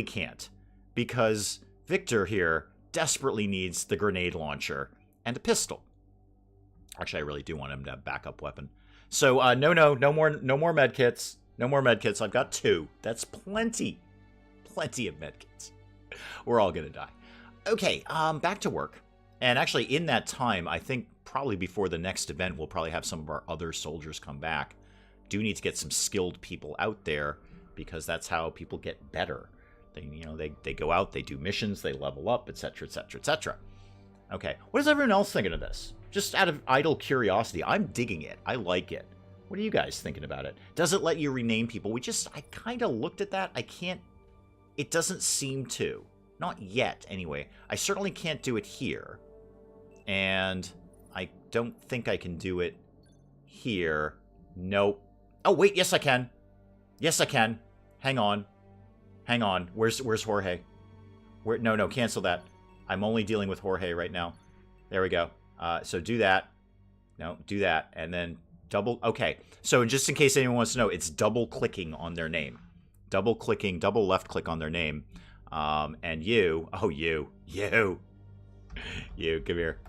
can't, because Victor here desperately needs the grenade launcher and a pistol. Actually, I really do want him to have a backup weapon. So, no more med kits. No more med kits. I've got 2. That's plenty. Plenty of med kits. We're all gonna die. Okay, back to work. And actually, in that time, I think probably before the next event, we'll probably have some of our other soldiers come back. Do need to get some skilled people out there, because that's how people get better. They go out, they do missions, they level up, etc., etc., etc. Okay, what is everyone else thinking of this? Just out of idle curiosity, I'm digging it. I like it. What are you guys thinking about it? Does it let you rename people? I kind of looked at that. I can't, it doesn't seem to. Not yet, anyway. I certainly can't do it here. And I don't think I can do it here. Nope. Oh, wait, yes I can. Yes, I can. Hang on. Hang on. Where's Jorge? No, cancel that. I'm only dealing with Jorge right now. There we go. So do that. No, do that. And then double. Okay. So just in case anyone wants to know, it's double clicking on their name. Double clicking, double left click on their name. And you. Oh, you. You, come here.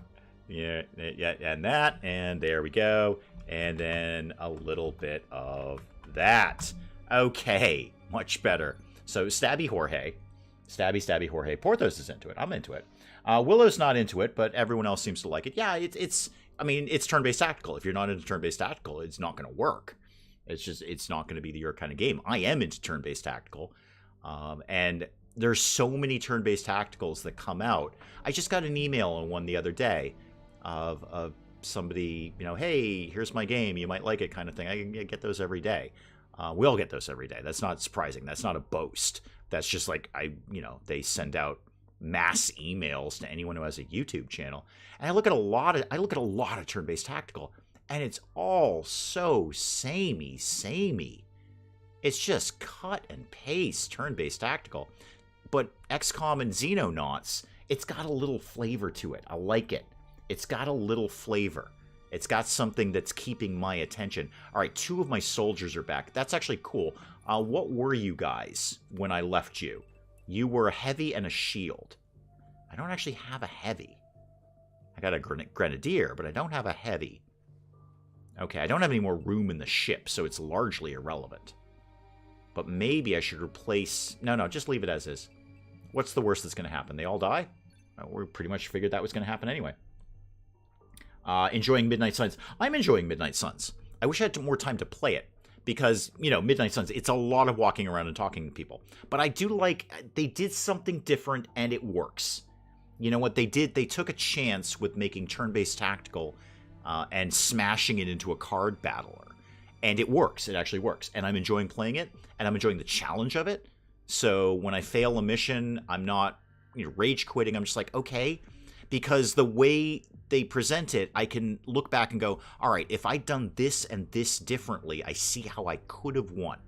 Yeah, and that. And there we go. And then a little bit of that. Okay. Much better. So Stabby Jorge. Stabby Jorge. Porthos is into it. I'm into it. Willow's not into it, but everyone else seems to like it. Yeah, I mean, it's turn-based tactical. If you're not into turn-based tactical, it's not going to work. It's not going to be your kind of game. I am into turn-based tactical. And there's so many turn-based tacticals that come out. I just got an email on one the other day of somebody, hey, here's my game. You might like it kind of thing. I get those every day. We all get those every day. That's not surprising. That's not a boast. That's just like, they send out mass emails to anyone who has a YouTube channel. And I look at a lot of turn-based tactical, and it's all so samey. It's just cut and paste turn-based tactical. But XCOM and Xenonauts, it's got a little flavor to it. I like it. It's got a little flavor. It's got something that's keeping my attention. All right, 2 of my soldiers are back. That's actually cool. What were you guys when I left you? You were a heavy and a shield. I don't actually have a heavy. I got a grenadier, but I don't have a heavy. Okay, I don't have any more room in the ship, so it's largely irrelevant. But maybe I should replace... No, just leave it as is. What's the worst that's going to happen? They all die? We pretty much figured that was going to happen anyway. Enjoying Midnight Suns. I'm enjoying Midnight Suns. I wish I had more time to play it. Because, Midnight Suns, it's a lot of walking around and talking to people. But I do like, they did something different and it works. You know what they did? They took a chance with making turn-based tactical and smashing it into a card battler. And it works. It actually works. And I'm enjoying playing it. And I'm enjoying the challenge of it. So when I fail a mission, I'm not rage quitting. I'm just like, okay. Because the way they present it, I can look back and go, all right, if I'd done this and this differently, I see how I could have won.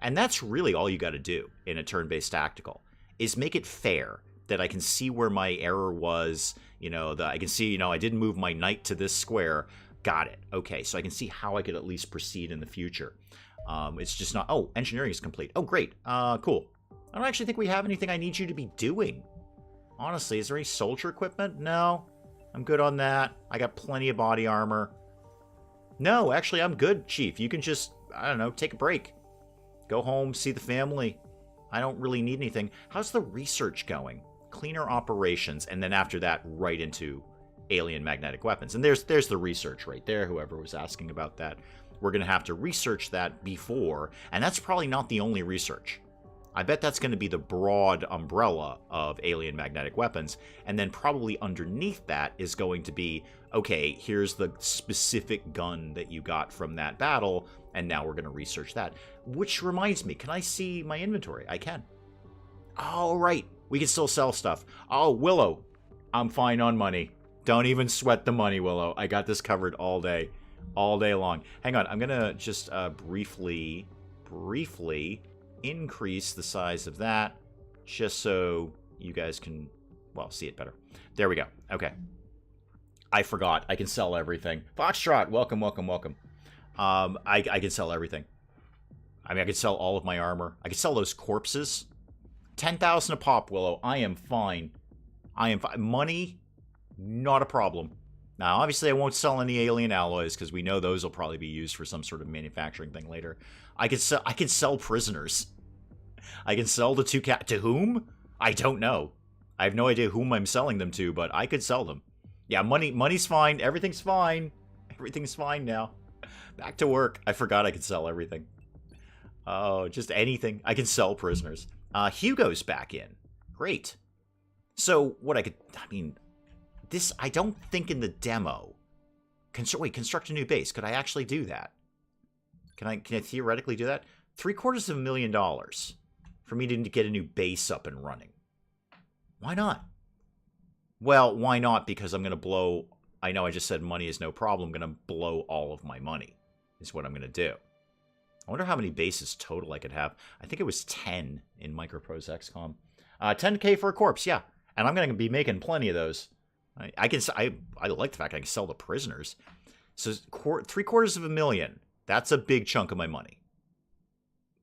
And that's really all you got to do in a turn-based tactical, is make it fair, that I can see where my error was, I can see, I didn't move my knight to this square. Got it. Okay, so I can see how I could at least proceed in the future. It's just not, oh, engineering is complete. Oh, great. Cool. I don't actually think we have anything I need you to be doing. Honestly, is there any soldier equipment? No. I'm good on that. I got plenty of body armor. No, actually, I'm good, Chief. You can just, I don't know, take a break. Go home, see the family. I don't really need anything. How's the research going? Cleaner operations, and then after that, right into alien magnetic weapons. And there's the research right there, whoever was asking about that. We're going to have to research that before, and that's probably not the only research. I bet that's going to be the broad umbrella of alien magnetic weapons, and then probably underneath that is going to be, okay, here's the specific gun that you got from that battle, and now we're going to research that. Which reminds me, can I see my inventory? I can. Oh, right. We can still sell stuff. Oh, Willow, I'm fine on money. Don't even sweat the money, Willow. I got this covered all day long. Hang on, I'm going to just briefly increase the size of that just so you guys can, well, see it better. There we go. Okay. I forgot. I can sell everything. Foxtrot, welcome. I can sell everything. I mean, I could sell all of my armor. I could sell those corpses. 10,000 a pop, Willow. I am fine. Money, not a problem. Now, obviously, I won't sell any alien alloys because we know those will probably be used for some sort of manufacturing thing later. I could sell prisoners. I can sell the two to whom? I don't know. I have no idea whom I'm selling them to, but I could sell them. Yeah, money's fine. Everything's fine. Everything's fine now. Back to work. I forgot I could sell everything. Oh, just anything. I can sell prisoners. Hugo's back in. Great. So, I don't think in the demo... construct a new base. Could I actually do that? Can I theoretically do that? $750,000 for me to get a new base up and running. Why not? Well, why not? Because I'm going to blow... I know I just said money is no problem. I'm going to blow all of my money is what I'm going to do. I wonder how many bases total I could have. I think it was 10 in Microprose XCOM. 10K for a corpse, yeah. And I'm going to be making plenty of those. I like the fact I can sell the prisoners. So $750,000. That's a big chunk of my money.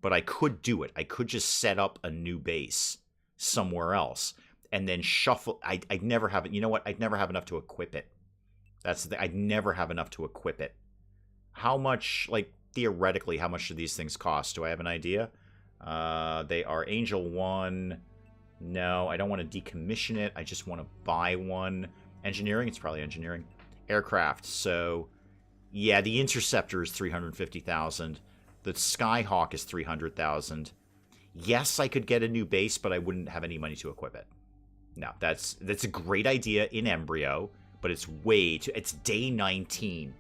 But I could do it. I could just set up a new base somewhere else and then shuffle. I'd never have it. You know what? I'd never have enough to equip it. That's the thing. I'd never have enough to equip it. How much, like, theoretically, how much do these things cost? Do I have an idea? They are Angel 1. No, I don't want to decommission it. I just want to buy one. Engineering? It's probably engineering. Aircraft. So, yeah, the Interceptor is $350,000. The Skyhawk is $300,000. Yes, I could get a new base, but I wouldn't have any money to equip it. No, that's a great idea in embryo, but it's way too... It's day 19.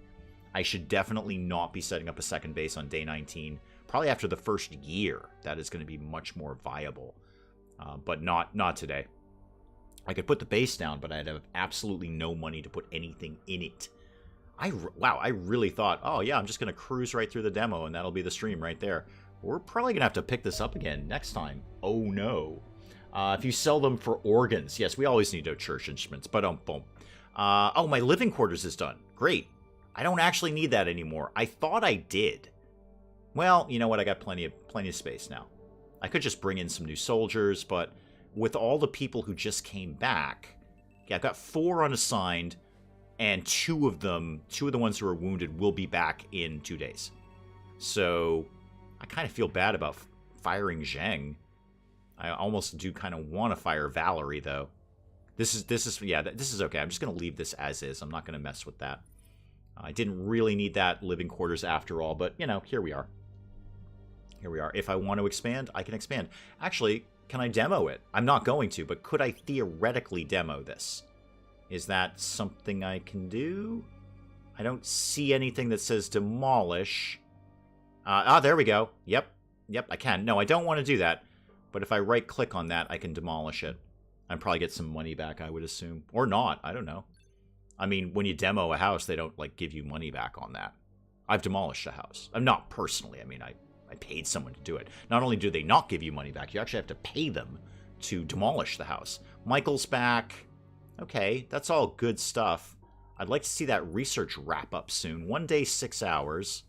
I should definitely not be setting up a second base on day 19. Probably after the first year, that is going to be much more viable. But not today. I could put the base down, but I'd have absolutely no money to put anything in it. Wow, I really thought, oh yeah, I'm just going to cruise right through the demo, and that'll be the stream right there. We're probably going to have to pick this up again next time. Oh no. If you sell them for organs, yes, we always need church instruments, but boom. Oh, my living quarters is done. Great. I don't actually need that anymore. I thought I did. Well, you know what? I got plenty of space now. I could just bring in some new soldiers, but with all the people who just came back, yeah, I've got 4 unassigned, and 2 of the ones who are wounded will be back in 2 days. So I kind of feel bad about firing Zheng. I almost do kind of want to fire Valerie, though. This is okay. I'm just going to leave this as is. I'm not going to mess with that. I didn't really need that living quarters after all, but, you know, here we are. Here we are. If I want to expand, I can expand. Actually, can I demo it? I'm not going to, but could I theoretically demo this? Is that something I can do? I don't see anything that says demolish. There we go. Yep, I can. No, I don't want to do that. But if I right-click on that, I can demolish it. I'd probably get some money back, I would assume. Or not, I don't know. I mean, when you demo a house, they don't, like, give you money back on that. I've demolished a house. Not personally. I mean, I paid someone to do it. Not only do they not give you money back, you actually have to pay them to demolish the house. Michael's back. Okay, that's all good stuff. I'd like to see that research wrap up soon. 1 day, 6 hours.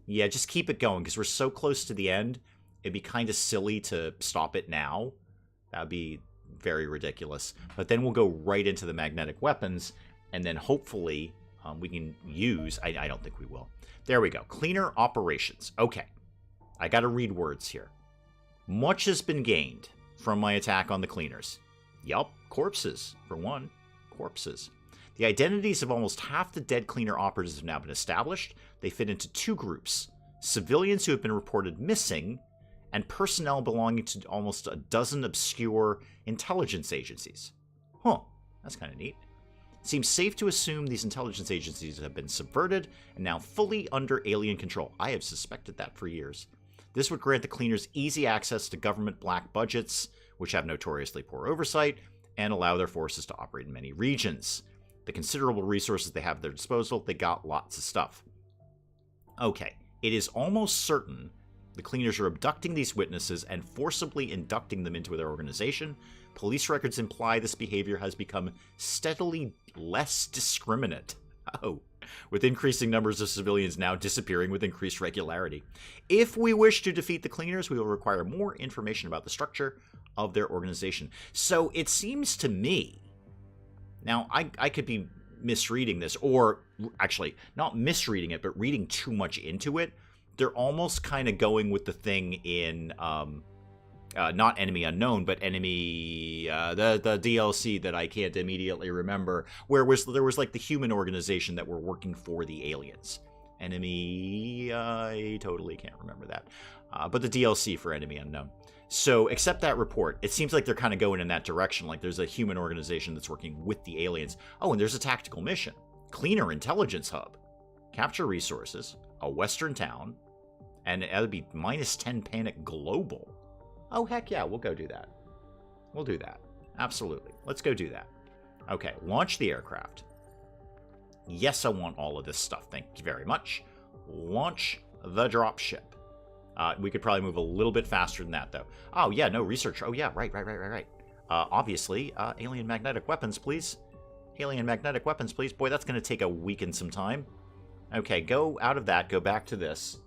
Yeah, just keep it going, because we're so close to the end. It'd be kind of silly to stop it now. That would be very ridiculous. But then we'll go right into the magnetic weapons, and then hopefully we can use... I don't think we will. There we go. Cleaner operations. Okay. I gotta read words here. Much has been gained from my attack on the cleaners. Yup, corpses, for one. Corpses. The identities of almost half the dead cleaner operatives have now been established. They fit into 2 groups. Civilians who have been reported missing, and personnel belonging to almost a dozen obscure intelligence agencies. Huh, that's kind of neat. It seems safe to assume these intelligence agencies have been subverted and now fully under alien control. I have suspected that for years. This would grant the cleaners easy access to government black budgets, which have notoriously poor oversight, and allow their forces to operate in many regions. The considerable resources they have at their disposal, they got lots of stuff. Okay, it is almost certain the cleaners are abducting these witnesses and forcibly inducting them into their organization. Police records imply this behavior has become steadily less discriminate. Oh, with increasing numbers of civilians now disappearing with increased regularity. If we wish to defeat the cleaners, we will require more information about the structure of their organization. So it seems to me, now I could be misreading this, or actually not misreading it, but reading too much into it. They're almost kind of going with the thing in, not Enemy Unknown, but Enemy, the DLC that I can't immediately remember, where there was like the human organization that were working for the aliens. Enemy, I totally can't remember that. But the DLC for Enemy Unknown. So, except that report, it seems like they're kind of going in that direction, like there's a human organization that's working with the aliens. Oh, and there's a tactical mission. Cleaner Intelligence Hub. Capture resources, a western town, And that would be -10 panic global. Oh, heck yeah, we'll go do that. We'll do that. Absolutely. Let's go do that. Okay, launch the aircraft. Yes, I want all of this stuff. Thank you very much. Launch the dropship. We could probably move a little bit faster than that, though. Oh, yeah, no research. Oh, yeah, right. Obviously, alien magnetic weapons, please. Alien magnetic weapons, please. Boy, that's going to take a week and some time. Okay, go out of that. Go back to this.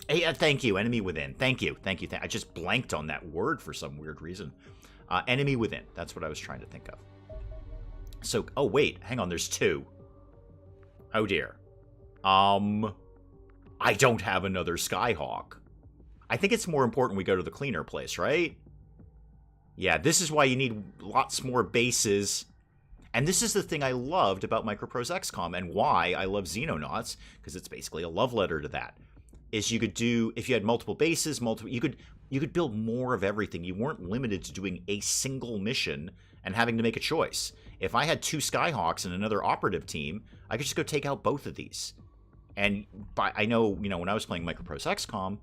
Hey, thank you. Enemy within. Thank you. I just blanked on that word for some weird reason. Enemy within. That's what I was trying to think of. So, oh, wait. Hang on. There's 2. Oh, dear. I don't have another Skyhawk. I think it's more important we go to the cleaner place, right? Yeah, this is why you need lots more bases. And this is the thing I loved about Microprose XCOM and why I love Xenonauts, because it's basically a love letter to that. Is you could do, if you had multiple bases, you could build more of everything. You weren't limited to doing a single mission and having to make a choice. If I had 2 Skyhawks and another operative team, I could just go take out both of these. And I know, when I was playing Microprose XCOM,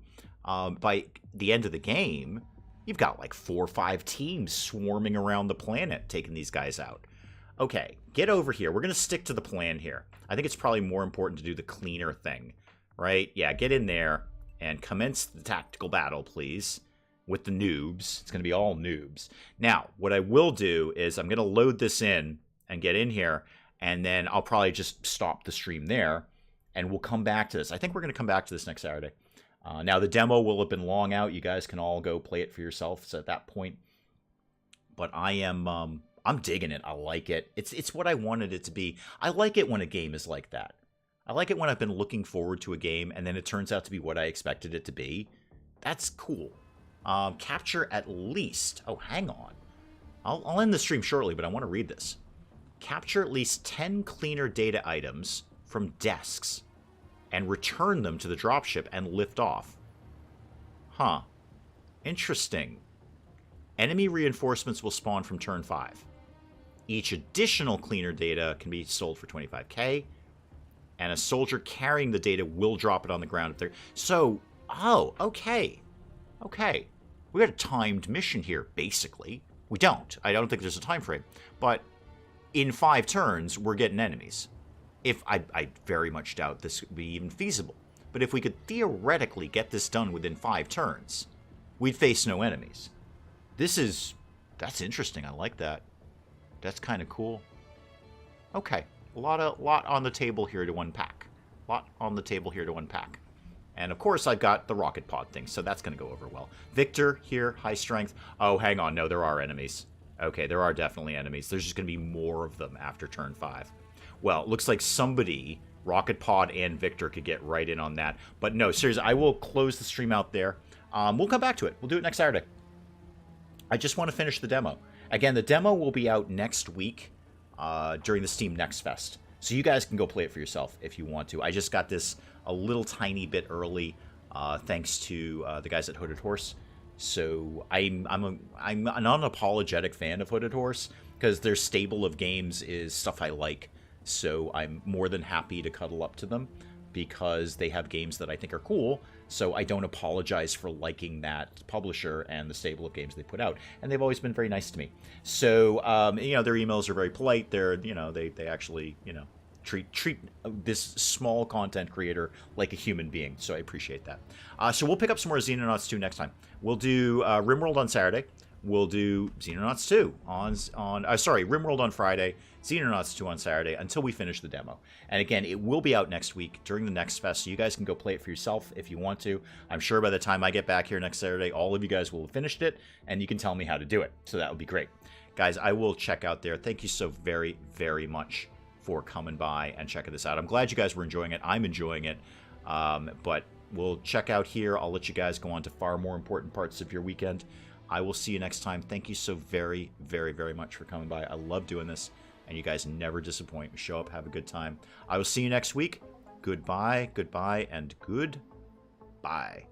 by the end of the game, you've got like 4 or 5 teams swarming around the planet taking these guys out. Okay, get over here. We're going to stick to the plan here. I think it's probably more important to do the cleaner thing, right? Yeah, get in there and commence the tactical battle, please, with the noobs. It's going to be all noobs. Now, what I will do is I'm going to load this in and get in here, and then I'll probably just stop the stream there, and we'll come back to this. I think we're going to come back to this next Saturday. Now, the demo will have been long out. You guys can all go play it for yourselves at that point. But I'm digging it. I like it. It's what I wanted it to be. I like it when a game is like that. I like it when I've been looking forward to a game, and then it turns out to be what I expected it to be. That's cool. Capture at least... Oh, hang on. I'll end the stream shortly, but I want to read this. Capture at least 10 cleaner data items from desks and return them to the dropship and lift off. Huh. Interesting. Enemy reinforcements will spawn from turn 5. Each additional cleaner data can be sold for 25k, and a soldier carrying the data will drop it on the ground if they're... So, oh, okay. Okay. We got a timed mission here, basically. We don't. I don't think there's a time frame. But in 5 turns, we're getting enemies. I very much doubt this would be even feasible. But if we could theoretically get this done within 5 turns, we'd face no enemies. That's interesting. I like that. That's kind of cool. Okay. A lot on the table here to unpack. And of course, I've got the rocket pod thing, so that's going to go over well. Victor here, high strength. Oh, hang on. No, there are enemies. Okay, there are definitely enemies. There's just going to be more of them after turn 5. Well, it looks like somebody, rocket pod and Victor, could get right in on that. But no, seriously, I will close the stream out there. We'll come back to it. We'll do it next Saturday. I just want to finish the demo. Again, the demo will be out next week during the Steam Next Fest. So you guys can go play it for yourself if you want to. I just got this a little tiny bit early thanks to the guys at Hooded Horse. So I'm an unapologetic fan of Hooded Horse because their stable of games is stuff I like. So I'm more than happy to cuddle up to them because they have games that I think are cool. So I don't apologize for liking that publisher and the stable of games they put out. And they've always been very nice to me. So, their emails are very polite. They're, they actually, treat this small content creator like a human being. So I appreciate that. So we'll pick up some more Xenonauts 2 next time. We'll do RimWorld on Saturday. We'll do Xenonauts 2 RimWorld on Friday, Xenonauts 2 on Saturday until we finish the demo. And again, it will be out next week during the Next Fest, so you guys can go play it for yourself if you want to. I'm sure by the time I get back here next Saturday, all of you guys will have finished it, and you can tell me how to do it. So that would be great. Guys, I will check out there. Thank you so very, very much for coming by and checking this out. I'm glad you guys were enjoying it. I'm enjoying it. But we'll check out here. I'll let you guys go on to far more important parts of your weekend. I will see you next time. Thank you so very, very, very much for coming by. I love doing this, and you guys never disappoint. Show up, have a good time. I will see you next week. Goodbye, goodbye, and goodbye.